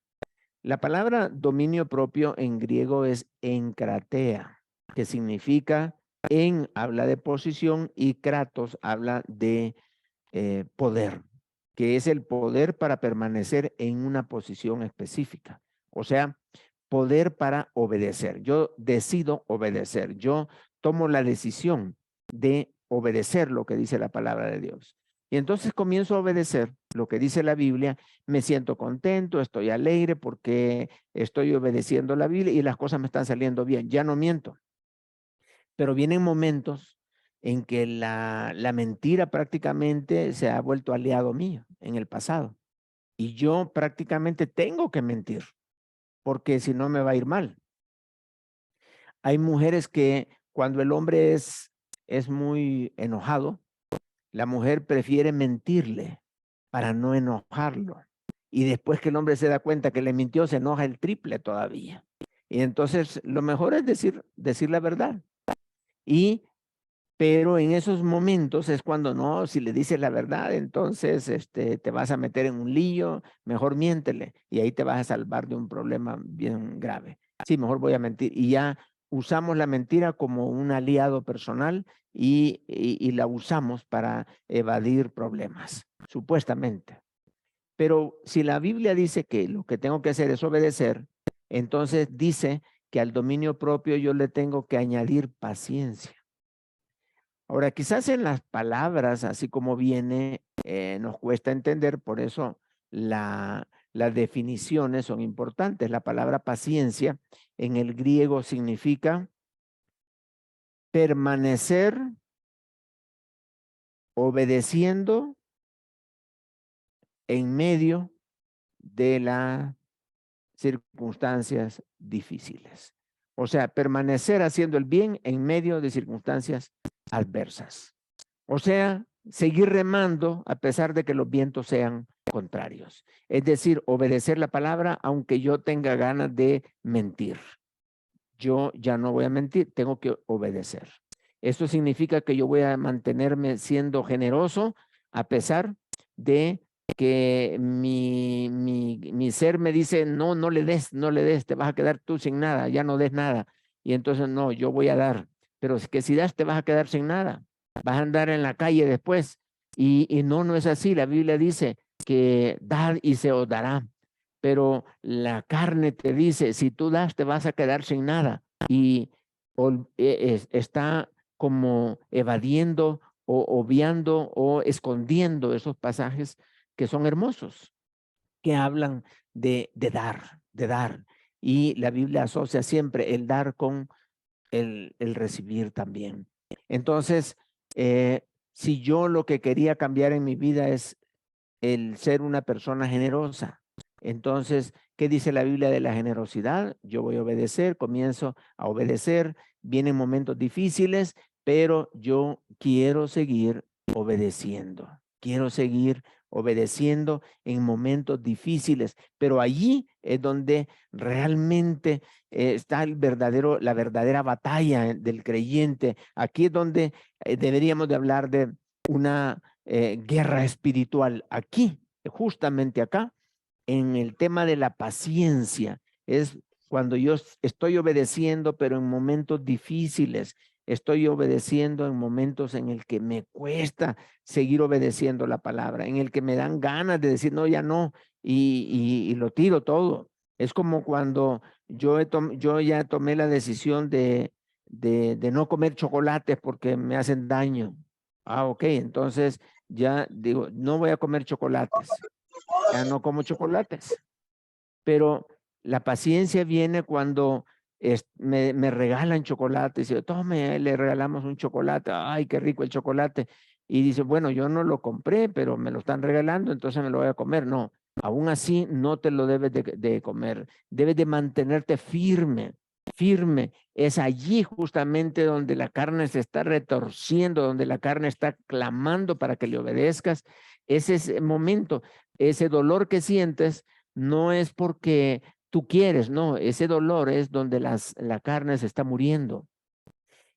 La palabra dominio propio en griego es enkratea, que significa habla de posición y kratos habla de poder, que es el poder para permanecer en una posición específica. O sea, poder para obedecer. Yo decido obedecer. Yo tomo la decisión de obedecer lo que dice la palabra de Dios. Y entonces comienzo a obedecer lo que dice la Biblia, me siento contento, estoy alegre porque estoy obedeciendo la Biblia y las cosas me están saliendo bien, ya no miento. Pero vienen momentos en que la mentira prácticamente se ha vuelto aliado mío en el pasado. Y yo prácticamente tengo que mentir, porque si no me va a ir mal. Hay mujeres que cuando el hombre es muy enojado, la mujer prefiere mentirle para no enojarlo. Y después que el hombre se da cuenta que le mintió, se enoja el triple todavía. Y entonces lo mejor es decir la verdad. Pero en esos momentos es cuando no, si le dices la verdad, entonces te vas a meter en un lío, mejor miéntele y ahí te vas a salvar de un problema bien grave. Sí, mejor voy a mentir. Y ya usamos la mentira como un aliado personal y la usamos para evadir problemas, supuestamente. Pero si la Biblia dice que lo que tengo que hacer es obedecer, entonces dice que al dominio propio yo le tengo que añadir paciencia. Ahora, quizás en las palabras, así como viene, nos cuesta entender, por eso las definiciones son importantes. La palabra paciencia en el griego significa permanecer obedeciendo en medio de las circunstancias difíciles. O sea, permanecer haciendo el bien en medio de circunstancias adversas. O sea, seguir remando a pesar de que los vientos sean contrarios. Es decir, obedecer la palabra aunque yo tenga ganas de mentir. Yo ya no voy a mentir, tengo que obedecer. Esto significa que yo voy a mantenerme siendo generoso a pesar de que mi ser me dice, no, no le des, te vas a quedar tú sin nada, ya no des nada. Y entonces no, yo voy a dar. Pero es que si das, te vas a quedar sin nada. Vas a andar en la calle después. Y no es así. La Biblia dice que dad y se os dará. Pero la carne te dice, si tú das, te vas a quedar sin nada. Y está como evadiendo o obviando o escondiendo esos pasajes que son hermosos, que hablan de dar. Y la Biblia asocia siempre el dar con el recibir también. Entonces, si yo lo que quería cambiar en mi vida es el ser una persona generosa, entonces, ¿qué dice la Biblia de la generosidad? Yo voy a obedecer, comienzo a obedecer, vienen momentos difíciles, pero yo quiero seguir obedeciendo. Quiero seguir obedeciendo en momentos difíciles, pero allí es donde realmente está la verdadera batalla del creyente. Aquí es donde deberíamos de hablar de una guerra espiritual. Aquí, justamente acá, en el tema de la paciencia, es cuando yo estoy obedeciendo, pero en momentos difíciles, estoy obedeciendo en momentos en el que me cuesta seguir obedeciendo la palabra, en el que me dan ganas de decir, no, ya no, y lo tiro todo. Es como cuando yo ya tomé la decisión de no comer chocolates porque me hacen daño. Ah, ok, entonces ya digo, no voy a comer chocolates, ya no como chocolates. Pero la paciencia viene cuando me regalan chocolates y yo, tome, le regalamos un chocolate, ay, qué rico el chocolate. Y dice, bueno, yo no lo compré, pero me lo están regalando, entonces me lo voy a comer. No, aún así no te lo debes de comer, debes de mantenerte firme, firme. Es allí justamente donde la carne se está retorciendo, donde la carne está clamando para que le obedezcas. Ese momento, ese dolor que sientes, no es porque tú quieres, no, ese dolor es donde la carne se está muriendo.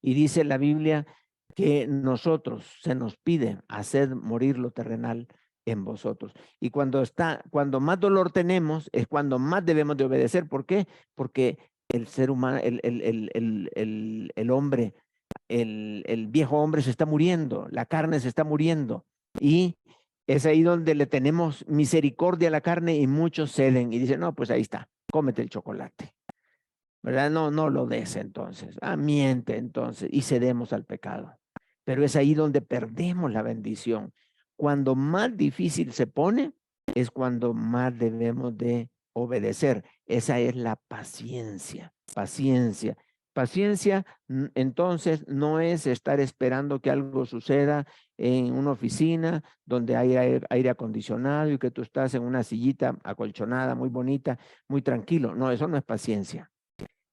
Y dice la Biblia que nosotros se nos pide hacer morir lo terrenal en vosotros. Y cuando más dolor tenemos, es cuando más debemos de obedecer. ¿Por qué? Porque el ser humano, el hombre, el viejo hombre se está muriendo, la carne se está muriendo. Y es ahí donde le tenemos misericordia a la carne y muchos ceden y dicen, no, pues ahí está, cómete el chocolate. ¿Verdad? No lo des entonces. Miente entonces y cedemos al pecado. Pero es ahí donde perdemos la bendición. Cuando más difícil se pone, es cuando más debemos de obedecer. Esa es la paciencia, paciencia. Paciencia, entonces, no es estar esperando que algo suceda en una oficina donde hay aire acondicionado y que tú estás en una sillita acolchonada, muy bonita, muy tranquilo. No, eso no es paciencia.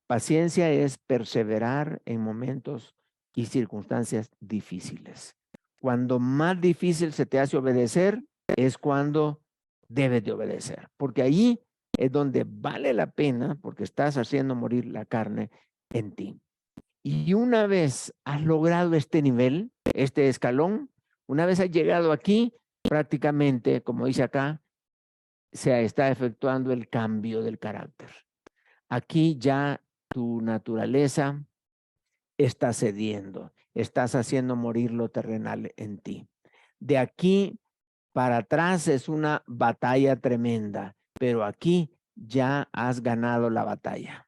Paciencia es perseverar en momentos y circunstancias difíciles. Cuando más difícil se te hace obedecer, es cuando debes de obedecer, porque allí es donde vale la pena, porque estás haciendo morir la carne en ti. Y una vez has logrado este nivel, este escalón, una vez has llegado aquí, prácticamente, como dice acá, se está efectuando el cambio del carácter. Aquí ya tu naturaleza está cediendo, estás haciendo morir lo terrenal en ti. De aquí para atrás es una batalla tremenda, pero aquí ya has ganado la batalla.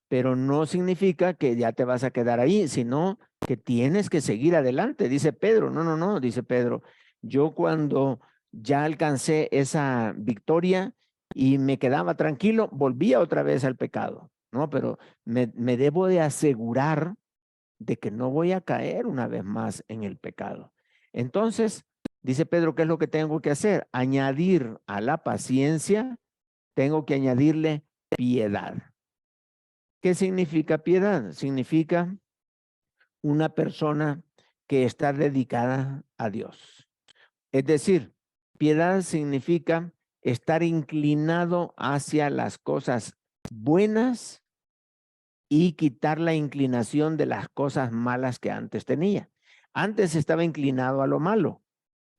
Pero no significa que ya te vas a quedar ahí, sino que tienes que seguir adelante, dice Pedro. No, dice Pedro. Yo cuando ya alcancé esa victoria y me quedaba tranquilo, volvía otra vez al pecado, ¿no? Pero me debo de asegurar de que no voy a caer una vez más en el pecado. Entonces, dice Pedro, ¿qué es lo que tengo que hacer? Añadir a la paciencia, tengo que añadirle piedad. ¿Qué significa piedad? Significa una persona que está dedicada a Dios. Es decir, piedad significa estar inclinado hacia las cosas buenas y quitar la inclinación de las cosas malas que antes tenía. Antes estaba inclinado a lo malo,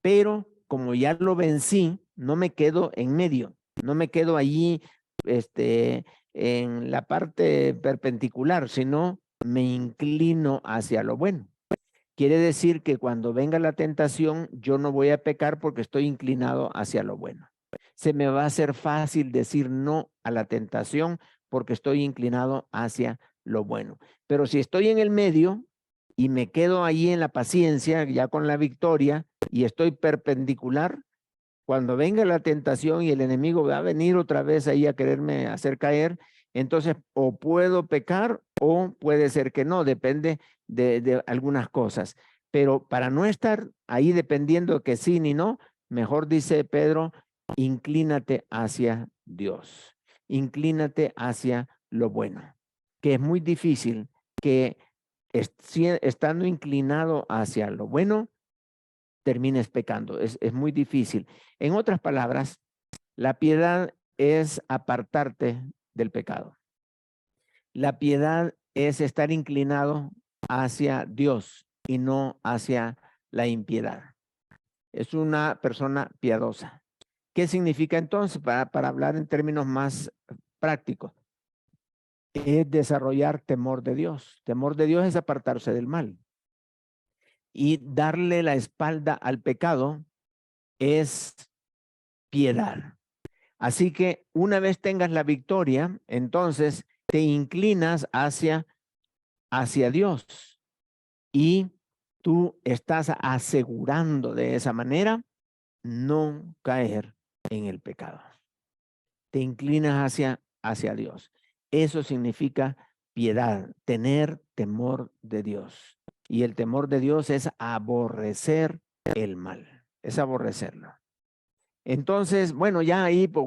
pero como ya lo vencí, no me quedo en medio, no me quedo allí en la parte perpendicular, sino me inclino hacia lo bueno. Quiere decir que cuando venga la tentación, yo no voy a pecar porque estoy inclinado hacia lo bueno. Se me va a hacer fácil decir no a la tentación porque estoy inclinado hacia lo bueno. Pero si estoy en el medio y me quedo ahí en la paciencia, ya con la victoria, y estoy perpendicular, cuando venga la tentación y el enemigo va a venir otra vez ahí a quererme hacer caer, entonces o puedo pecar o puede ser que no, depende de algunas cosas. Pero para no estar ahí dependiendo que sí ni no, mejor dice Pedro, inclínate hacia Dios, inclínate hacia lo bueno, que es muy difícil que estando inclinado hacia lo bueno, termines pecando. Es muy difícil. En otras palabras, la piedad es apartarte del pecado. La piedad es estar inclinado hacia Dios y no hacia la impiedad. Es una persona piadosa. ¿Qué significa entonces? Para hablar en términos más prácticos, es desarrollar temor de Dios. Temor de Dios es apartarse del mal. Y darle la espalda al pecado es piedad. Así que una vez tengas la victoria, entonces te inclinas hacia Dios y tú estás asegurando de esa manera no caer en el pecado. Te inclinas hacia Dios. Eso significa piedad, tener temor de Dios. Y el temor de Dios es aborrecer el mal, es aborrecerlo. Entonces, bueno, ya ahí pues,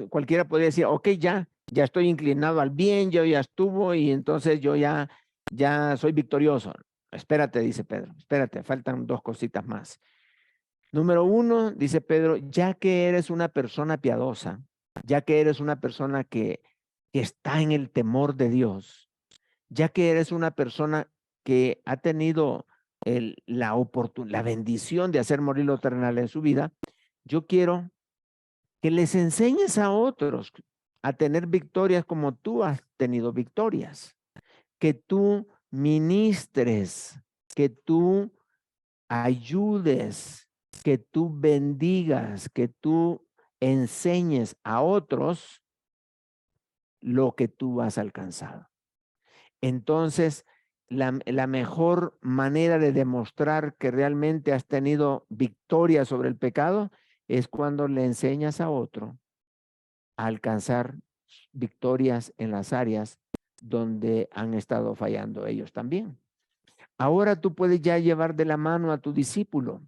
cualquiera podría decir, ok, ya estoy inclinado al bien, yo ya estuvo y entonces yo ya soy victorioso. Espérate, dice Pedro, espérate, faltan dos cositas más. Número uno, dice Pedro, ya que eres una persona piadosa, ya que eres una persona que está en el temor de Dios, ya que eres una persona que ha tenido la bendición de hacer morir lo terrenal en su vida, yo quiero que les enseñes a otros a tener victorias como tú has tenido victorias, que tú ministres, que tú ayudes, que tú bendigas, que tú enseñes a otros lo que tú has alcanzado. Entonces, la mejor manera de demostrar que realmente has tenido victoria sobre el pecado es cuando le enseñas a otro a alcanzar victorias en las áreas donde han estado fallando ellos también. Ahora tú puedes ya llevar de la mano a tu discípulo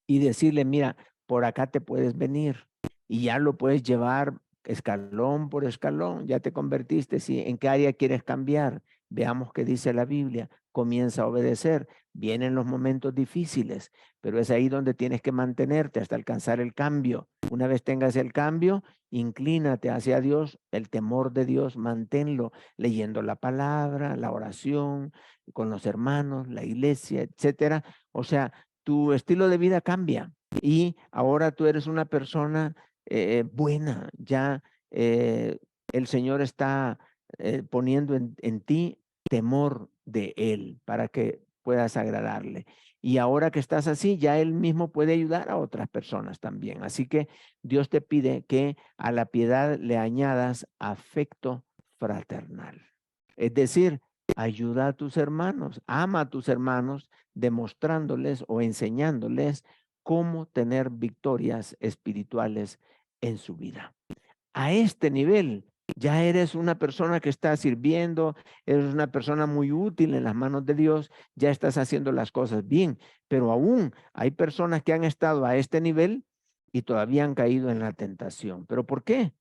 y decirle, mira, por acá te puedes venir, y ya lo puedes llevar escalón por escalón. Ya te convertiste, ¿sí? ¿En qué área quieres cambiar? Veamos qué dice la Biblia. Comienza a obedecer. Vienen los momentos difíciles, pero es ahí donde tienes que mantenerte hasta alcanzar el cambio. Una vez tengas el cambio, inclínate hacia Dios, el temor de Dios, manténlo leyendo la palabra, la oración, con los hermanos, la iglesia, etcétera. O sea, tu estilo de vida cambia y ahora tú eres una persona buena. Ya el Señor está poniendo en ti temor de Él para que puedas agradarle. Y ahora que estás así, ya Él mismo puede ayudar a otras personas también. Así que Dios te pide que a la piedad le añadas afecto fraternal. Es decir, ayuda a tus hermanos, ama a tus hermanos, demostrándoles o enseñándoles cómo tener victorias espirituales en su vida. A este nivel ya eres una persona que está sirviendo, eres una persona muy útil en las manos de Dios, ya estás haciendo las cosas bien, pero aún hay personas que han estado a este nivel y todavía han caído en la tentación. ¿Pero por qué?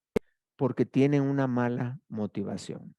Porque tienen una mala motivación.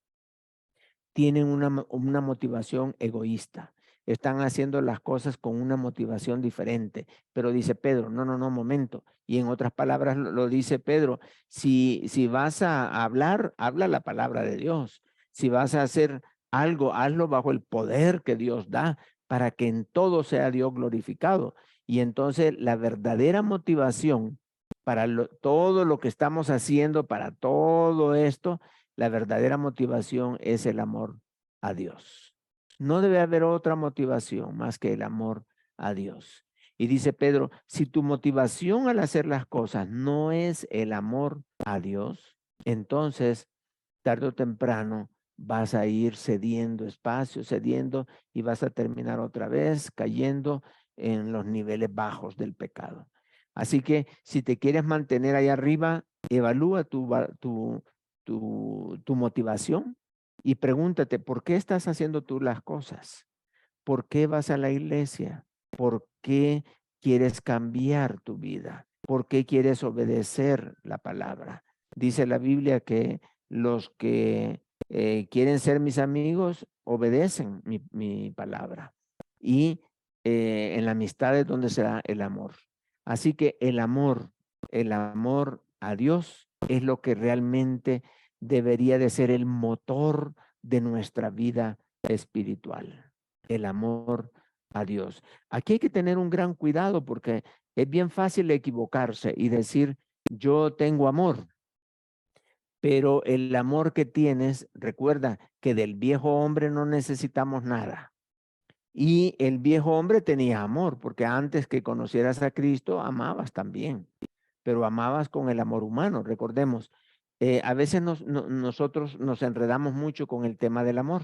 Tienen una motivación egoísta. Están haciendo las cosas con una motivación diferente. Pero dice Pedro, no, momento. Y en otras palabras lo dice Pedro, si vas a hablar, habla la palabra de Dios. Si vas a hacer algo, hazlo bajo el poder que Dios da para que en todo sea Dios glorificado. Y entonces la verdadera motivación para todo lo que estamos haciendo, para todo esto, la verdadera motivación es el amor a Dios. No debe haber otra motivación más que el amor a Dios. Y dice Pedro, si tu motivación al hacer las cosas no es el amor a Dios, entonces tarde o temprano vas a ir cediendo espacio, cediendo, y vas a terminar otra vez cayendo en los niveles bajos del pecado. Así que si te quieres mantener ahí arriba, evalúa tu motivación y pregúntate, ¿por qué estás haciendo tú las cosas? ¿Por qué vas a la iglesia? ¿Por qué quieres cambiar tu vida? ¿Por qué quieres obedecer la palabra? Dice la Biblia que los que quieren ser mis amigos obedecen mi palabra. Y en la amistad es donde será el amor. Así que el amor a Dios es lo que realmente debería de ser el motor de nuestra vida espiritual. El amor a Dios. Aquí hay que tener un gran cuidado porque es bien fácil equivocarse y decir, yo tengo amor, pero el amor que tienes, recuerda que del viejo hombre no necesitamos nada. Y el viejo hombre tenía amor, porque antes que conocieras a Cristo, amabas también, pero amabas con el amor humano. Recordemos, a veces nosotros nos enredamos mucho con el tema del amor.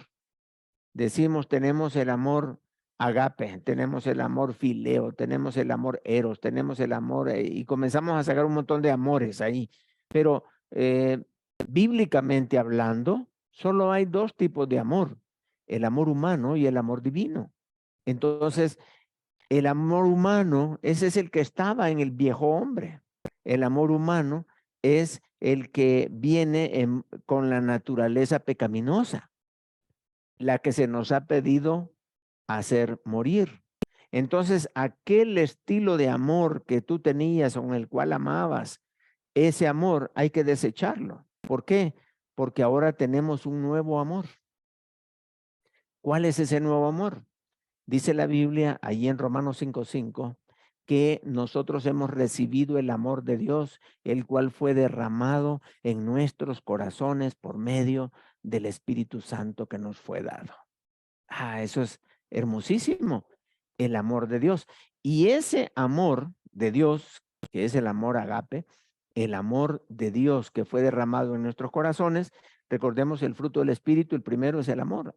Decimos, tenemos el amor agape, tenemos el amor fileo, tenemos el amor eros, tenemos el amor, y comenzamos a sacar un montón de amores ahí. Pero bíblicamente hablando, solo hay dos tipos de amor, el amor humano y el amor divino. Entonces, el amor humano, ese es el que estaba en el viejo hombre. El amor humano es el que viene con la naturaleza pecaminosa, la que se nos ha pedido hacer morir. Entonces, aquel estilo de amor que tú tenías, con el cual amabas, ese amor hay que desecharlo. ¿Por qué? Porque ahora tenemos un nuevo amor. ¿Cuál es ese nuevo amor? Dice la Biblia, allí en Romanos 5:5, que nosotros hemos recibido el amor de Dios, el cual fue derramado en nuestros corazones por medio del Espíritu Santo que nos fue dado. Eso es hermosísimo, el amor de Dios. Y ese amor de Dios, que es el amor agape, el amor de Dios que fue derramado en nuestros corazones, recordemos el fruto del Espíritu, el primero es el amor.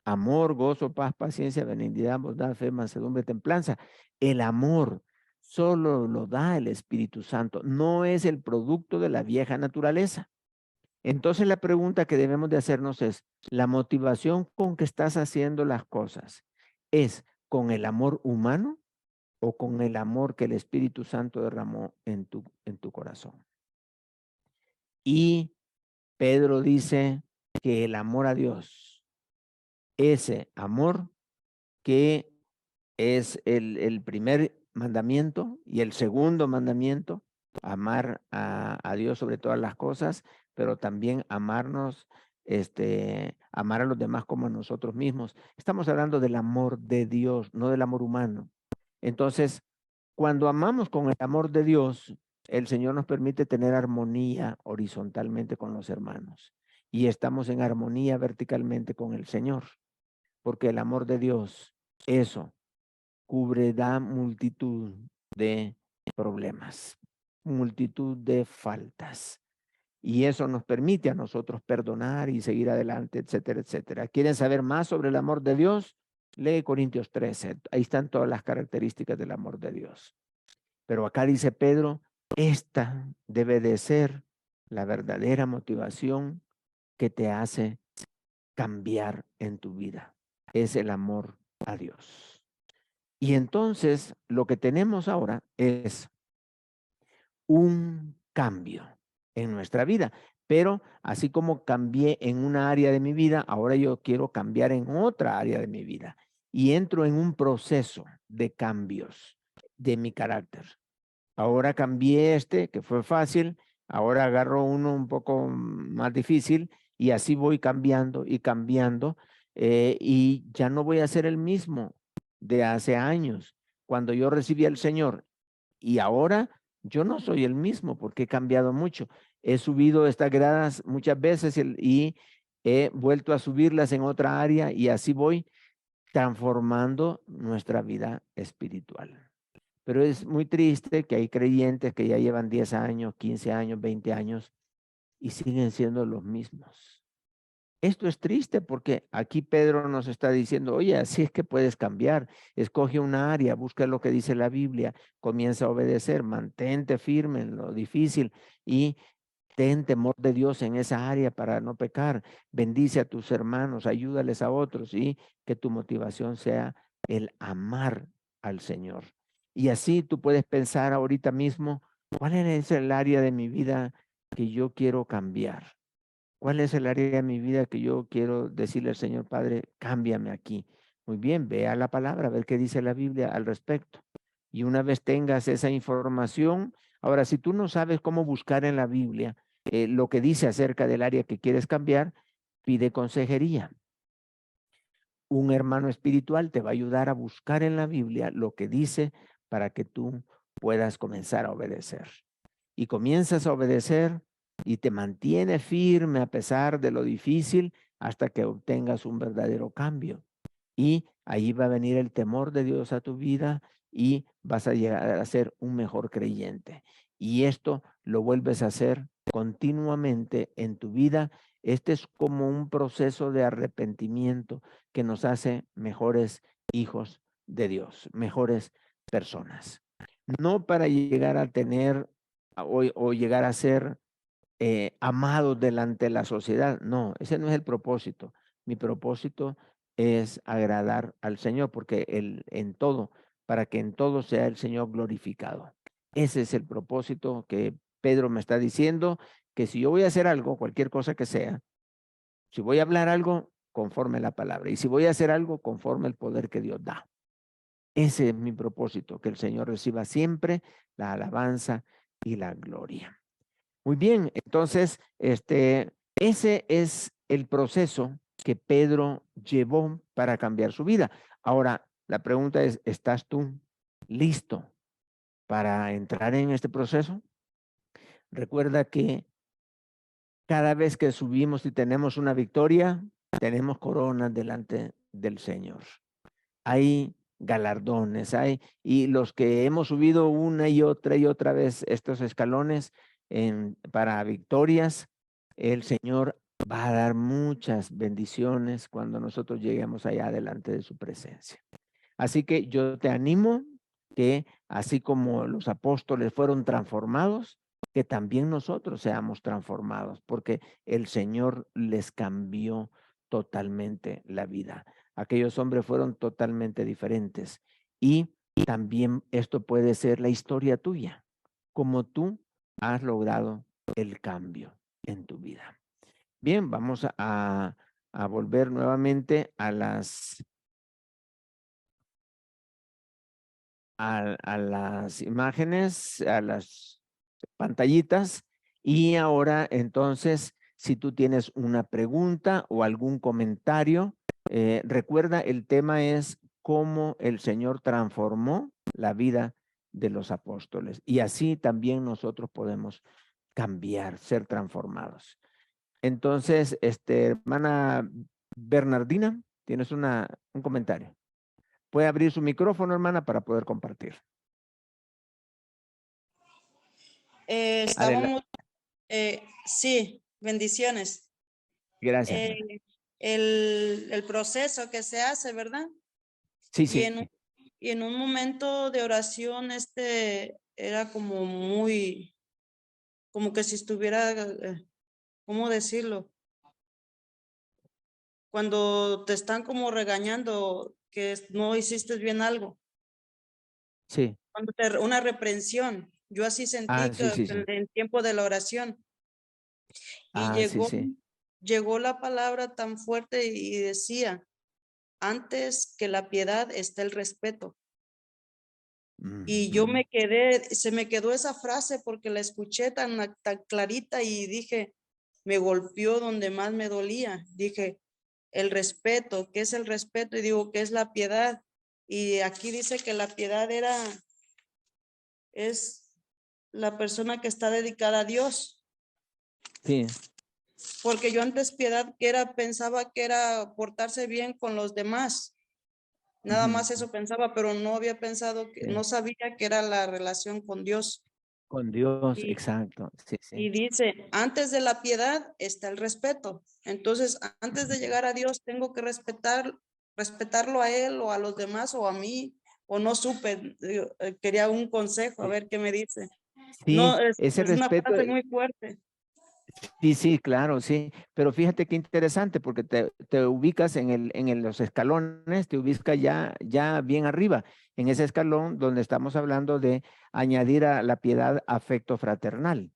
Amor, gozo, paz, paciencia, benignidad, bondad, fe, mansedumbre, templanza. El amor solo lo da el Espíritu Santo, no es el producto de la vieja naturaleza. Entonces la pregunta que debemos de hacernos es, ¿la motivación con que estás haciendo las cosas es con el amor humano o con el amor que el Espíritu Santo derramó en tu corazón? Y Pedro dice que el amor a Dios, ese amor que es el primer mandamiento y el segundo mandamiento, amar a Dios sobre todas las cosas, pero también amarnos, amar a los demás como a nosotros mismos. Estamos hablando del amor de Dios, no del amor humano. Entonces, cuando amamos con el amor de Dios, el Señor nos permite tener armonía horizontalmente con los hermanos y estamos en armonía verticalmente con el Señor, porque el amor de Dios, eso cubrirá multitud de problemas, multitud de faltas. Y eso nos permite a nosotros perdonar y seguir adelante, etcétera, etcétera. ¿Quieren saber más sobre el amor de Dios? Lee Corintios 13. Ahí están todas las características del amor de Dios. Pero acá dice Pedro, esta debe de ser la verdadera motivación que te hace cambiar en tu vida. Es el amor a Dios. Y entonces lo que tenemos ahora es un cambio en nuestra vida. Pero así como cambié en una área de mi vida, ahora yo quiero cambiar en otra área de mi vida. Y entro en un proceso de cambios de mi carácter. Ahora cambié que fue fácil, ahora agarro uno un poco más difícil y así voy cambiando y cambiando y ya no voy a ser el mismo de hace años cuando yo recibí al Señor y ahora yo no soy el mismo porque he cambiado mucho. He subido estas gradas muchas veces y he vuelto a subirlas en otra área y así voy transformando nuestra vida espiritual. Pero es muy triste que hay creyentes que ya llevan 10 años, 15 años, 20 años y siguen siendo los mismos. Esto es triste porque aquí Pedro nos está diciendo, oye, así es que puedes cambiar. Escoge una área, busca lo que dice la Biblia, comienza a obedecer, mantente firme en lo difícil y ten temor de Dios en esa área para no pecar. Bendice a tus hermanos, ayúdales a otros y que tu motivación sea el amar al Señor. Y así tú puedes pensar ahorita mismo, ¿cuál es el área de mi vida que yo quiero cambiar? ¿Cuál es el área de mi vida que yo quiero decirle al Señor Padre, cámbiame aquí? Muy bien, ve a la palabra, a ver qué dice la Biblia al respecto. Y una vez tengas esa información, ahora si tú no sabes cómo buscar en la Biblia lo que dice acerca del área que quieres cambiar, pide consejería. Un hermano espiritual te va a ayudar a buscar en la Biblia lo que dice para que tú puedas comenzar a obedecer. Y comienzas a obedecer y te mantiene firme a pesar de lo difícil hasta que obtengas un verdadero cambio. Y ahí va a venir el temor de Dios a tu vida y vas a llegar a ser un mejor creyente. Y esto lo vuelves a hacer continuamente en tu vida. Este es como un proceso de arrepentimiento que nos hace mejores hijos de Dios, mejores personas. No para llegar a tener o llegar a ser amados delante de la sociedad. No, ese no es el propósito. Mi propósito es agradar al Señor, porque para que en todo sea el Señor glorificado. Ese es el propósito que Pedro me está diciendo, que si yo voy a hacer algo, cualquier cosa que sea, si voy a hablar algo, conforme a la palabra, y si voy a hacer algo, conforme al poder que Dios da. Ese es mi propósito, que el Señor reciba siempre la alabanza y la gloria. Muy bien, entonces, ese es el proceso que Pedro llevó para cambiar su vida. Ahora, la pregunta es, ¿estás tú listo para entrar en este proceso? Recuerda que cada vez que subimos y tenemos una victoria, tenemos coronas delante del Señor. Hay galardones, y los que hemos subido una y otra vez estos escalones para victorias, el Señor va a dar muchas bendiciones cuando nosotros lleguemos allá delante de su presencia. Así que yo te animo que así como los apóstoles fueron transformados, que también nosotros seamos transformados, porque el Señor les cambió totalmente la vida. Aquellos hombres fueron totalmente diferentes. Y también esto puede ser la historia tuya, como tú has logrado el cambio en tu vida. Bien, vamos a volver nuevamente a las imágenes, a las pantallitas. Y ahora entonces, si tú tienes una pregunta o algún comentario, recuerda, el tema es cómo el Señor transformó la vida de los apóstoles. Y así también nosotros podemos cambiar, ser transformados. Entonces, hermana Bernardina, tienes un comentario. Puede abrir su micrófono, hermana, para poder compartir. Estábamos, sí, bendiciones. Gracias, hermana. El proceso que se hace, ¿verdad? Sí, Y sí. en un momento de oración, era como muy, como que si estuviera, ¿cómo decirlo? Cuando te están como regañando que no hiciste bien algo. Sí. Cuando una reprensión. Yo así sentí Sí, que sí, sí. en el tiempo de la oración. Y Sí, sí. llegó la palabra tan fuerte y decía, antes que la piedad está el respeto. Y yo me quedé, se me quedó esa frase porque la escuché tan clarita y dije, me golpeó donde más me dolía. Dije, el respeto, ¿qué es el respeto? Y digo, ¿qué es la piedad? Y aquí dice que la piedad es la persona que está dedicada a Dios. Sí. Porque yo antes piedad pensaba que era portarse bien con los demás. Nada más eso pensaba, pero no había pensado, no sabía que era la relación con Dios. Con Dios, exacto. Sí, Y sí. dice, antes de la piedad está el respeto. Entonces, antes de llegar a Dios, tengo que respetarlo a Él o a los demás o a mí, o no supe, quería un consejo, a ver qué me dice. Sí, No, es ese una respeto. frase muy fuerte. Sí, sí, claro, sí. Pero fíjate qué interesante, porque te ubicas en los escalones, te ubicas ya bien arriba, en ese escalón donde estamos hablando de añadir a la piedad afecto fraternal.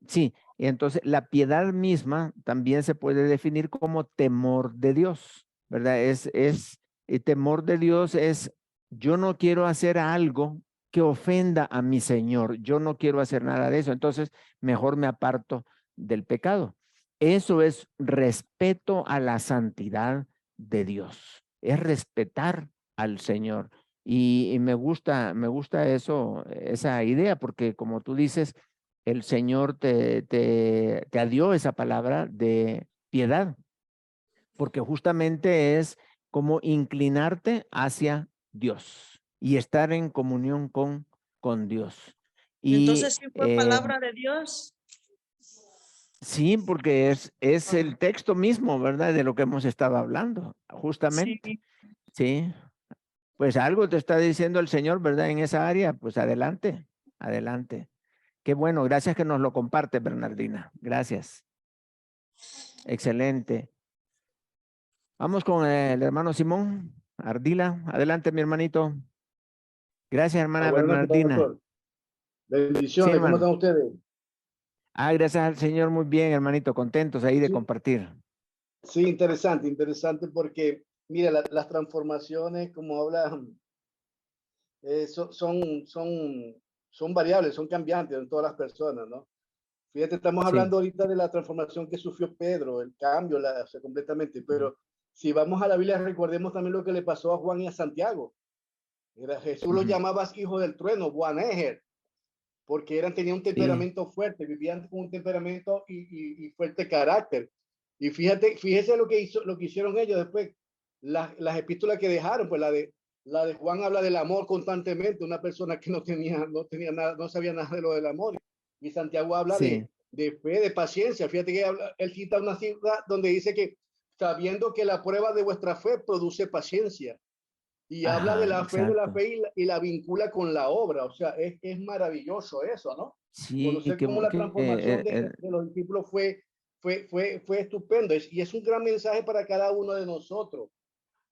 Sí, y entonces la piedad misma también se puede definir como temor de Dios, ¿verdad? El temor de Dios es, yo no quiero hacer algo que ofenda a mi Señor, yo no quiero hacer nada de eso, entonces mejor me aparto del pecado. Eso es respeto a la santidad de Dios, es respetar al Señor. Y me gusta eso, esa idea, porque como tú dices, el Señor te dio esa palabra de piedad, porque justamente es como inclinarte hacia Dios y estar en comunión con Dios. Y Entonces, sí fue palabra de Dios. sí, porque es el texto mismo, ¿verdad? De lo que hemos estado hablando, justamente. Sí. Sí. Pues algo te está diciendo el Señor, ¿verdad? En esa área, pues adelante, adelante. Qué bueno, gracias que nos lo comparte, Bernardina. Gracias. Excelente. Vamos con el hermano Simón Ardila. Adelante, mi hermanito. Gracias, hermana Buenas noches, Bernardina. pastor. Sí, Bendiciones, ¿cómo hermano. están ustedes? Gracias al Señor, muy bien, hermanito. Contentos ahí de Sí, compartir. sí, interesante porque, mira, las transformaciones, como hablan, son variables, son cambiantes en todas las personas, ¿no? Fíjate, estamos Sí, hablando ahorita de la transformación que sufrió Pedro, el cambio, o sea, completamente, pero si vamos a la Biblia, recordemos también lo que le pasó a Juan y a Santiago. Jesús los llamaba hijos del trueno, Boanerges, porque tenían un temperamento fuerte, vivían con un temperamento y fuerte carácter. Y fíjese lo que hicieron ellos después. Las epístolas que dejaron, pues la de Juan habla del amor constantemente, una persona que no tenía nada, no sabía nada de lo del amor. Y Santiago habla de fe, de paciencia. Fíjate que él cita una cita donde dice que sabiendo que la prueba de vuestra fe produce paciencia. Y habla de la fe, y la vincula con la obra. O sea, es maravilloso eso, ¿no? Sí, conocer cómo la transformación de los discípulos fue estupendo. Y es un gran mensaje para cada uno de nosotros.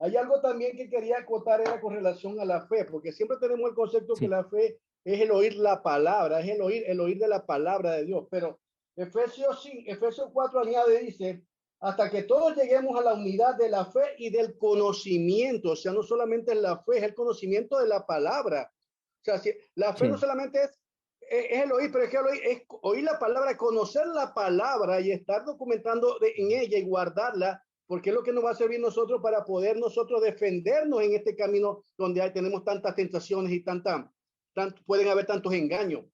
Hay algo también que quería acotar, era con relación a la fe, porque siempre tenemos el concepto que la fe es el oír la palabra, es el oír de la palabra de Dios. Pero Efesios 4 añade, dice, hasta que todos lleguemos a la unidad de la fe y del conocimiento. O sea, no solamente es la fe, es el conocimiento de la palabra. O sea, la fe no solamente es el oír, pero es que es oír la palabra, conocer la palabra y estar documentando en ella y guardarla, porque es lo que nos va a servir nosotros para poder nosotros defendernos en este camino donde tenemos tantas tentaciones y pueden haber tantos engaños.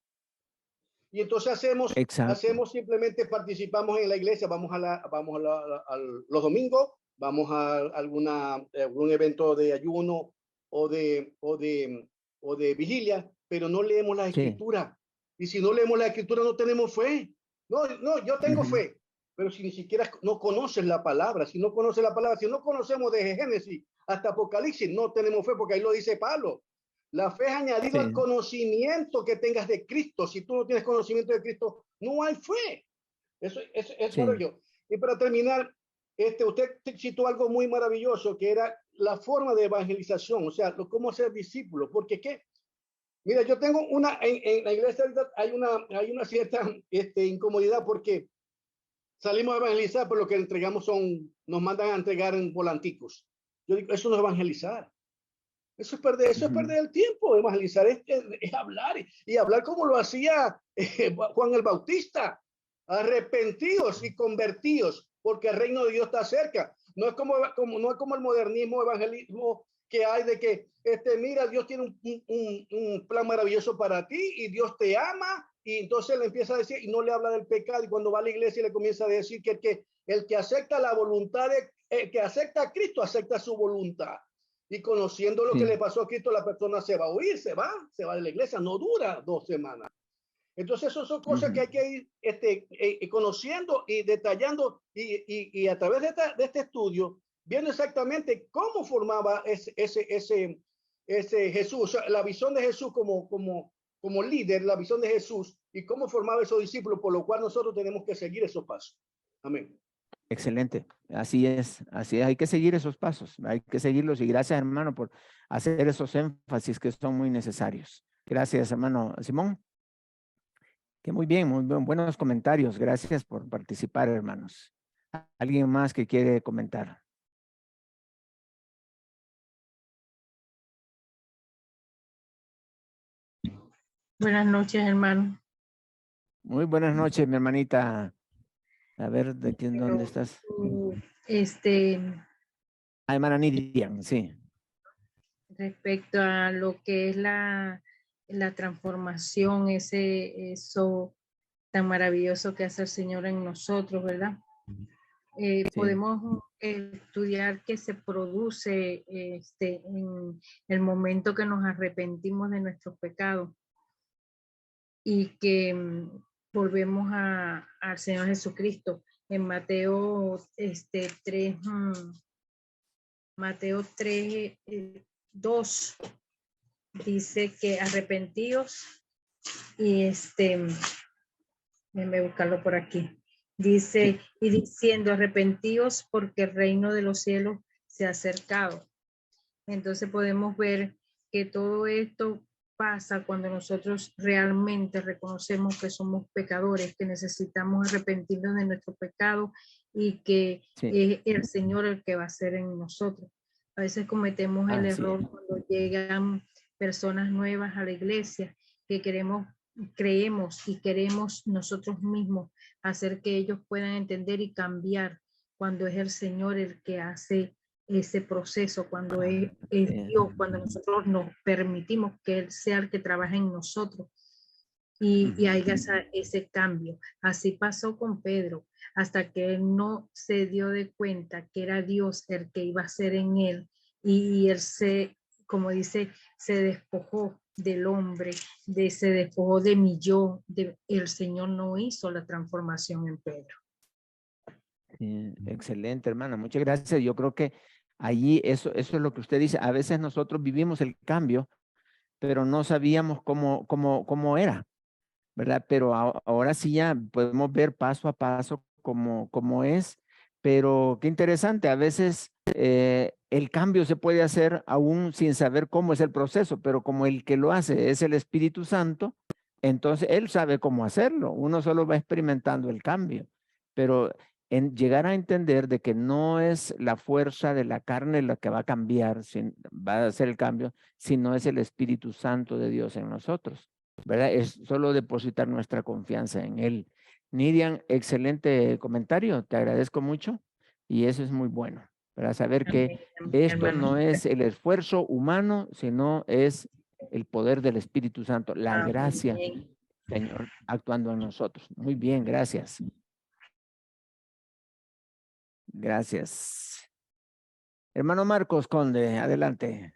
Y entonces hacemos simplemente participamos en la iglesia, vamos los domingos, vamos a algún evento de ayuno o de vigilia, pero no leemos la escritura. Y si no leemos la escritura no tenemos fe. No, yo tengo fe, pero si ni siquiera no conoces la palabra, si no conocemos desde Génesis hasta Apocalipsis, no tenemos fe, porque ahí lo dice Pablo. La fe es añadido al conocimiento que tengas de Cristo. Si tú no tienes conocimiento de Cristo, no hay fe. Eso es maravilloso. Y para terminar, usted citó algo muy maravilloso, que era la forma de evangelización, o sea, cómo ser discípulo. Porque mira, yo tengo en la iglesia hay una cierta incomodidad, porque salimos a evangelizar, pero lo que entregamos nos mandan a entregar en volanticos. Yo digo, eso no es evangelizar. Eso es perder el tiempo. Evangelizar es hablar, y hablar como lo hacía Juan el Bautista. Arrepentidos y convertidos, porque el reino de Dios está cerca. No es como el modernismo, evangelismo que hay de que, mira, Dios tiene un plan maravilloso para ti y Dios te ama, y entonces le empieza a decir, y no le habla del pecado, y cuando va a la iglesia le comienza a decir que el que acepta la voluntad, el que acepta a Cristo, acepta su voluntad. Y conociendo lo que le pasó a Cristo, la persona se va a huir, se va de la iglesia, no dura 2 semanas. Entonces, esas son cosas que hay que ir conociendo y detallando, y a través de este estudio, viendo exactamente cómo formaba ese Jesús, o sea, la visión de Jesús como líder, la visión de Jesús, y cómo formaba esos discípulos, por lo cual nosotros tenemos que seguir esos pasos. Amén. Excelente, así es, hay que seguir esos pasos, hay que seguirlos, y gracias, hermano, por hacer esos énfasis que son muy necesarios. Gracias, hermano Simón. Que muy bien, buenos comentarios, gracias por participar, hermanos. ¿Alguien más que quiere comentar? Buenas noches, hermano. Muy buenas noches, mi hermanita. A ver, ¿dónde estás? Hermana Nidian, sí. Respecto a lo que es la transformación, eso tan maravilloso que hace el Señor en nosotros, ¿verdad? Podemos estudiar que se produce en el momento que nos arrepentimos de nuestros pecados y que volvemos al Señor Jesucristo. En Mateo 3, Mateo 3, 2 dice que arrepentíos, y déjenme buscarlo por aquí. Dice, y diciendo, arrepentíos porque el reino de los cielos se ha acercado. Entonces podemos ver que todo esto pasa cuando nosotros realmente reconocemos que somos pecadores, que necesitamos arrepentirnos de nuestro pecado, y que es el Señor el que va a hacer en nosotros. A veces cometemos el error cuando llegan personas nuevas a la iglesia, que creemos y queremos nosotros mismos hacer que ellos puedan entender y cambiar, cuando es el Señor el que hace ese proceso, cuando es Dios, cuando nosotros nos permitimos que Él sea el que trabaje en nosotros y haya ese cambio. Así pasó con Pedro, hasta que él no se dio de cuenta que era Dios el que iba a ser en él y él se, como dice, se despojó del hombre, se despojó de mi yo, el Señor no hizo la transformación en Pedro. Sí, excelente, hermana. Muchas gracias. Yo creo que allí eso es lo que usted dice. A veces nosotros vivimos el cambio, pero no sabíamos cómo era, ¿verdad? Pero ahora sí ya podemos ver paso a paso cómo es. Pero qué interesante, a veces el cambio se puede hacer aún sin saber cómo es el proceso, pero como el que lo hace es el Espíritu Santo, entonces Él sabe cómo hacerlo. Uno solo va experimentando el cambio, pero en llegar a entender de que no es la fuerza de la carne la que va a cambiar, va a hacer el cambio, sino es el Espíritu Santo de Dios en nosotros, ¿verdad? Es solo depositar nuestra confianza en Él. Nidian, excelente comentario, te agradezco mucho y eso es muy bueno, para saber que esto no es el esfuerzo humano, sino es el poder del Espíritu Santo, la gracia, Señor, actuando en nosotros. Muy bien, gracias. Gracias. Hermano Marcos Conde, adelante.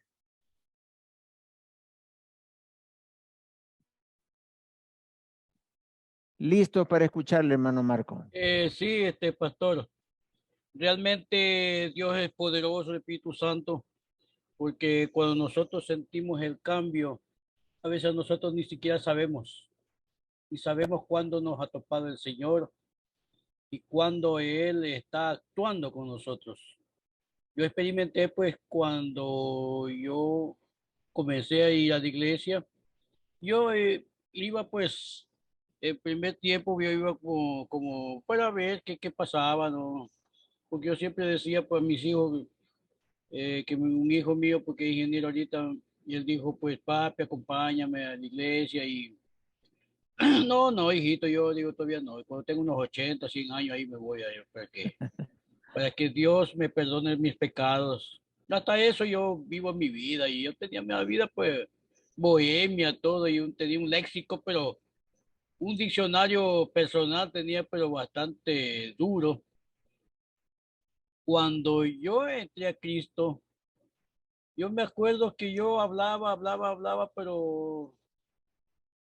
Listo para escucharle, hermano Marco. Sí, pastor. Realmente Dios es poderoso, el Espíritu Santo, porque cuando nosotros sentimos el cambio, a veces nosotros ni siquiera sabemos, y sabemos cuándo nos ha topado el Señor y cuándo Él está actuando con nosotros. Yo experimenté pues cuando yo comencé a ir a la iglesia, yo iba pues, el primer tiempo yo iba como para ver qué pasaba, ¿no? Porque yo siempre decía pues a mis hijos, que un hijo mío, porque es ingeniero ahorita, y él dijo pues papi, acompáñame a la iglesia y no, no, hijito, yo digo todavía no, cuando tengo unos 80, 100 años ahí me voy a ir para que Dios me perdone mis pecados. Hasta eso yo vivo mi vida y yo tenía mi vida pues bohemia, todo, y tenía un léxico, pero un diccionario personal tenía, pero bastante duro. Cuando yo entré a Cristo, yo me acuerdo que yo hablaba, pero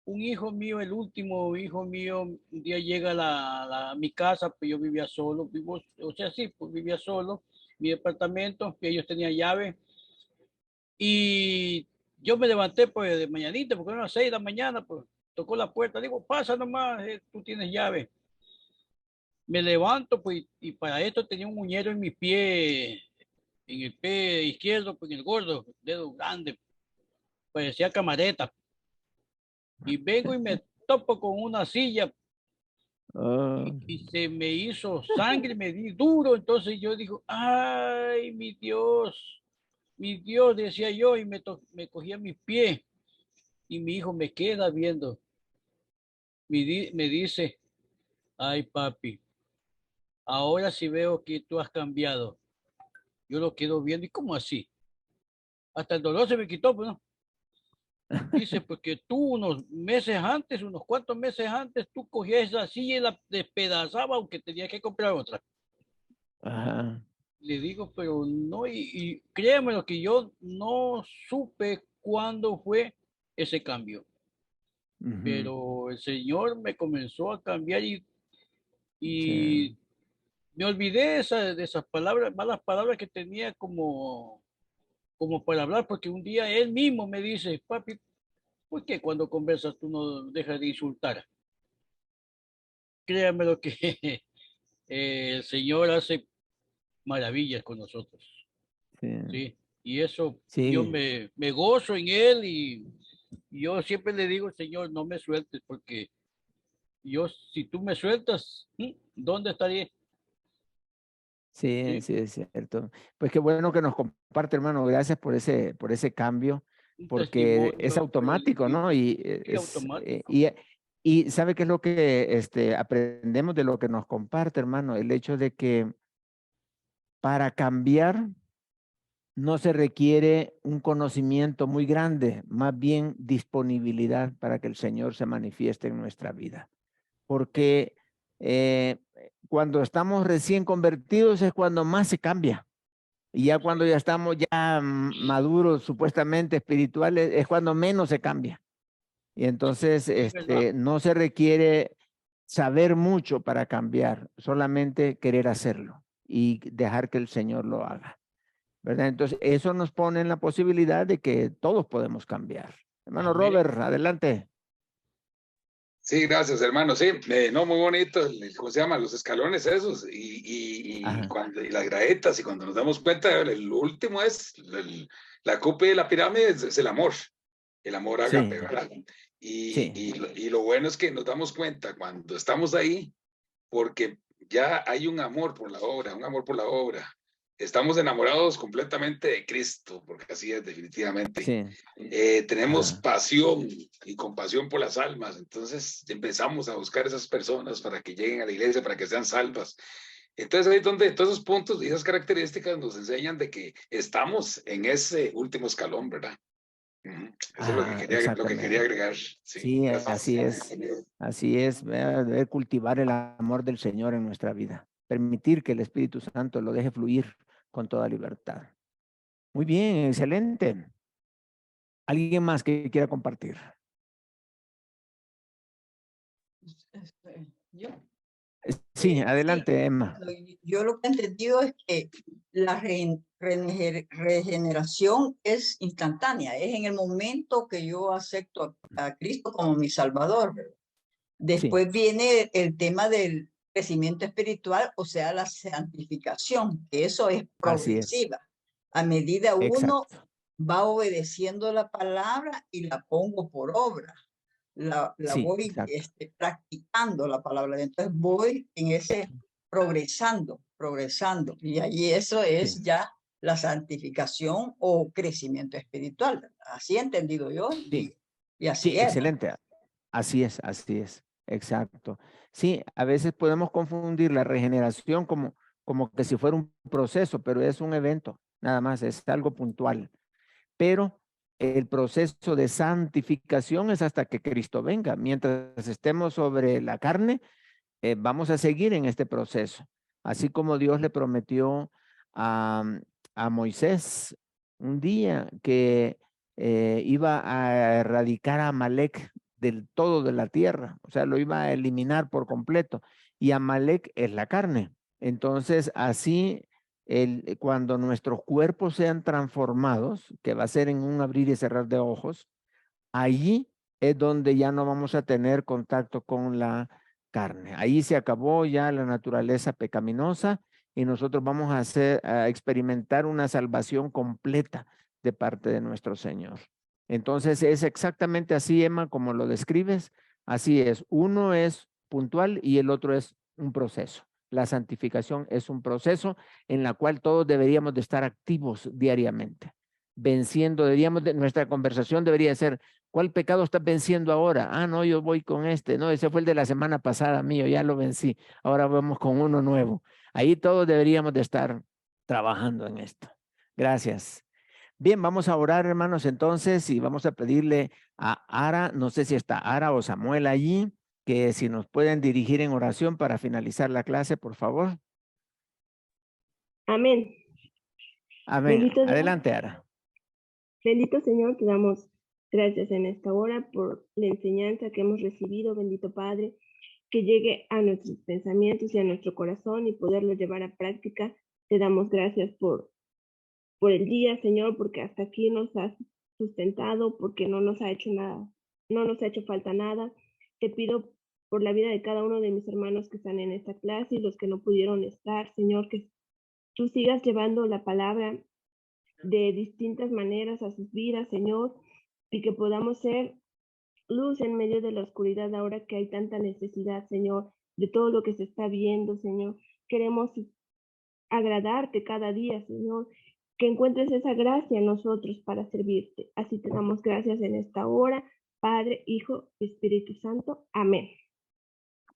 un hijo mío, el último hijo mío, un día llega a mi casa, pues yo vivía solo, o sea, sí, pues vivía solo, mi departamento, que ellos tenían llave, y yo me levanté pues de mañanita, porque eran las 6 de la mañana, pues tocó la puerta, digo, pasa nomás, tú tienes llave. Me levanto, pues, y para esto tenía un muñero en mi pie, en el pie izquierdo, pues en el gordo, dedo grande, parecía camareta. Y vengo y me topo con una silla y se me hizo sangre, me di duro. Entonces yo digo, ay, mi Dios, decía yo, y me cogía mi pie. Y mi hijo me queda viendo. Me dice, ay, papi, ahora sí veo que tú has cambiado. Yo lo quedo viendo, ¿y cómo así? Hasta el dolor se me quitó, pues no. Dice, porque tú unos cuantos meses antes, tú cogías esa silla y la despedazaba, aunque tenías que comprar otra. Ajá. Le digo, pero no, y créeme lo que yo no supe cuándo fue ese cambio. Pero el Señor me comenzó a cambiar y Sí. me olvidé de esas palabras, malas palabras que tenía como para hablar, porque un día él mismo me dice, papi, ¿por qué cuando conversas tú no dejas de insultar? Créame lo que el Señor hace maravillas con nosotros, Sí. ¿sí? Y eso yo Sí. me gozo en Él y yo siempre le digo, Señor, no me sueltes porque si tú me sueltas, ¿dónde estaría? Sí, Sí, sí, es cierto. Pues qué bueno que nos comparte, hermano. Gracias por ese cambio, un porque es testimonio pues, automático, ¿no? Y sí, automático. y sabe qué es lo que aprendemos de lo que nos comparte, hermano, el hecho de que para cambiar no se requiere un conocimiento muy grande, más bien disponibilidad para que el Señor se manifieste en nuestra vida. Porque cuando estamos recién convertidos es cuando más se cambia. Y ya cuando ya estamos ya maduros, supuestamente espirituales, es cuando menos se cambia. Y entonces no se requiere saber mucho para cambiar, solamente querer hacerlo y dejar que el Señor lo haga, ¿verdad? Entonces eso nos pone en la posibilidad de que todos podemos cambiar. Hermano Robert, adelante. Sí, gracias, hermano. Sí, no, muy bonito, ¿cómo se llama? Los escalones esos y las graetas, y cuando nos damos cuenta, el último es la cúpula de la pirámide, es el amor ágape, ¿verdad? Y lo bueno es que nos damos cuenta cuando estamos ahí, porque ya hay un amor por la obra, Estamos enamorados completamente de Cristo, porque así es definitivamente. Sí. Tenemos pasión y compasión por las almas, entonces empezamos a buscar esas personas para que lleguen a la iglesia, para que sean salvas. Entonces ahí es donde todos esos puntos y esas características nos enseñan de que estamos en ese último escalón, ¿verdad? Eso es lo que quería agregar. Sí, así es. Así es, debe cultivar el amor del Señor en nuestra vida. Permitir que el Espíritu Santo lo deje fluir con toda libertad. Muy bien, excelente. ¿Alguien más que quiera compartir? Yo. Sí, adelante, Emma. Yo lo que he entendido es que la regeneración es instantánea, es en el momento que yo acepto a Cristo como mi Salvador. Después viene el tema del crecimiento espiritual, o sea, la santificación, que eso es progresiva. A medida uno va obedeciendo la palabra y la pongo por obra. La voy practicando la palabra, entonces voy en ese progresando, y ahí eso es ya la santificación o crecimiento espiritual, así he entendido yo, y así es. Excelente, así es, exacto. Sí, a veces podemos confundir la regeneración como que si fuera un proceso, pero es un evento, nada más, es algo puntual, pero el proceso de santificación es hasta que Cristo venga. Mientras estemos sobre la carne, vamos a seguir en este proceso. Así como Dios le prometió a Moisés un día que iba a erradicar a Amalek del todo de la tierra, o sea, lo iba a eliminar por completo. Y Amalek es la carne. Entonces, así cuando nuestros cuerpos sean transformados, que va a ser en un abrir y cerrar de ojos, allí es donde ya no vamos a tener contacto con la carne. Ahí se acabó ya la naturaleza pecaminosa y nosotros vamos a experimentar una salvación completa de parte de nuestro Señor. Entonces es exactamente así, Emma, como lo describes. Así es. Uno es puntual y el otro es un proceso. La santificación es un proceso en la cual todos deberíamos de estar activos diariamente, venciendo. Nuestra conversación debería ser, ¿cuál pecado estás venciendo ahora? Ah, no, yo voy con este, no, ese fue el de la semana pasada mío, ya lo vencí, ahora vamos con uno nuevo. Ahí todos deberíamos de estar trabajando en esto. Gracias. Bien, vamos a orar, hermanos, entonces, y vamos a pedirle a Ara, no sé si está Ara o Samuel allí, que si nos pueden dirigir en oración para finalizar la clase, por favor. Amén. Amén. Adelante, Ara. Bendito Señor, te damos gracias en esta hora por la enseñanza que hemos recibido, bendito Padre, que llegue a nuestros pensamientos y a nuestro corazón y poderlo llevar a práctica. Te damos gracias por el día, Señor, porque hasta aquí nos has sustentado, porque no nos ha hecho nada, no nos ha hecho falta nada. Te pido por la vida de cada uno de mis hermanos que están en esta clase y los que no pudieron estar, Señor, que tú sigas llevando la palabra de distintas maneras a sus vidas, Señor, y que podamos ser luz en medio de la oscuridad ahora que hay tanta necesidad, Señor, de todo lo que se está viendo, Señor. Queremos agradarte cada día, Señor, que encuentres esa gracia en nosotros para servirte. Así te damos gracias en esta hora, Padre, Hijo y Espíritu Santo. Amén.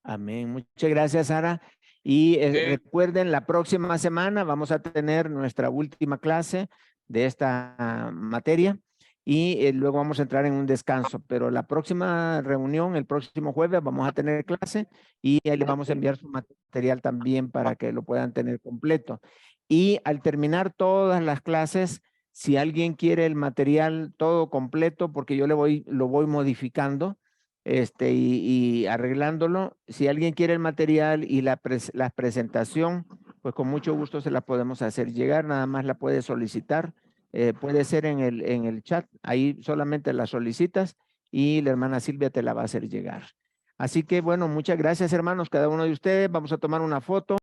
Amén. Muchas gracias, Sara. Y recuerden, la próxima semana vamos a tener nuestra última clase de esta materia y luego vamos a entrar en un descanso. Pero la próxima reunión, el próximo jueves, vamos a tener clase y ahí les vamos a enviar su material también para que lo puedan tener completo. Y al terminar todas las clases, si alguien quiere el material todo completo, porque yo lo voy modificando y arreglándolo, si alguien quiere el material y la presentación, pues con mucho gusto se la podemos hacer llegar, nada más la puede solicitar. Puede ser en el chat, ahí solamente la solicitas y la hermana Silvia te la va a hacer llegar. Así que bueno, muchas gracias hermanos, cada uno de ustedes. Vamos a tomar una foto.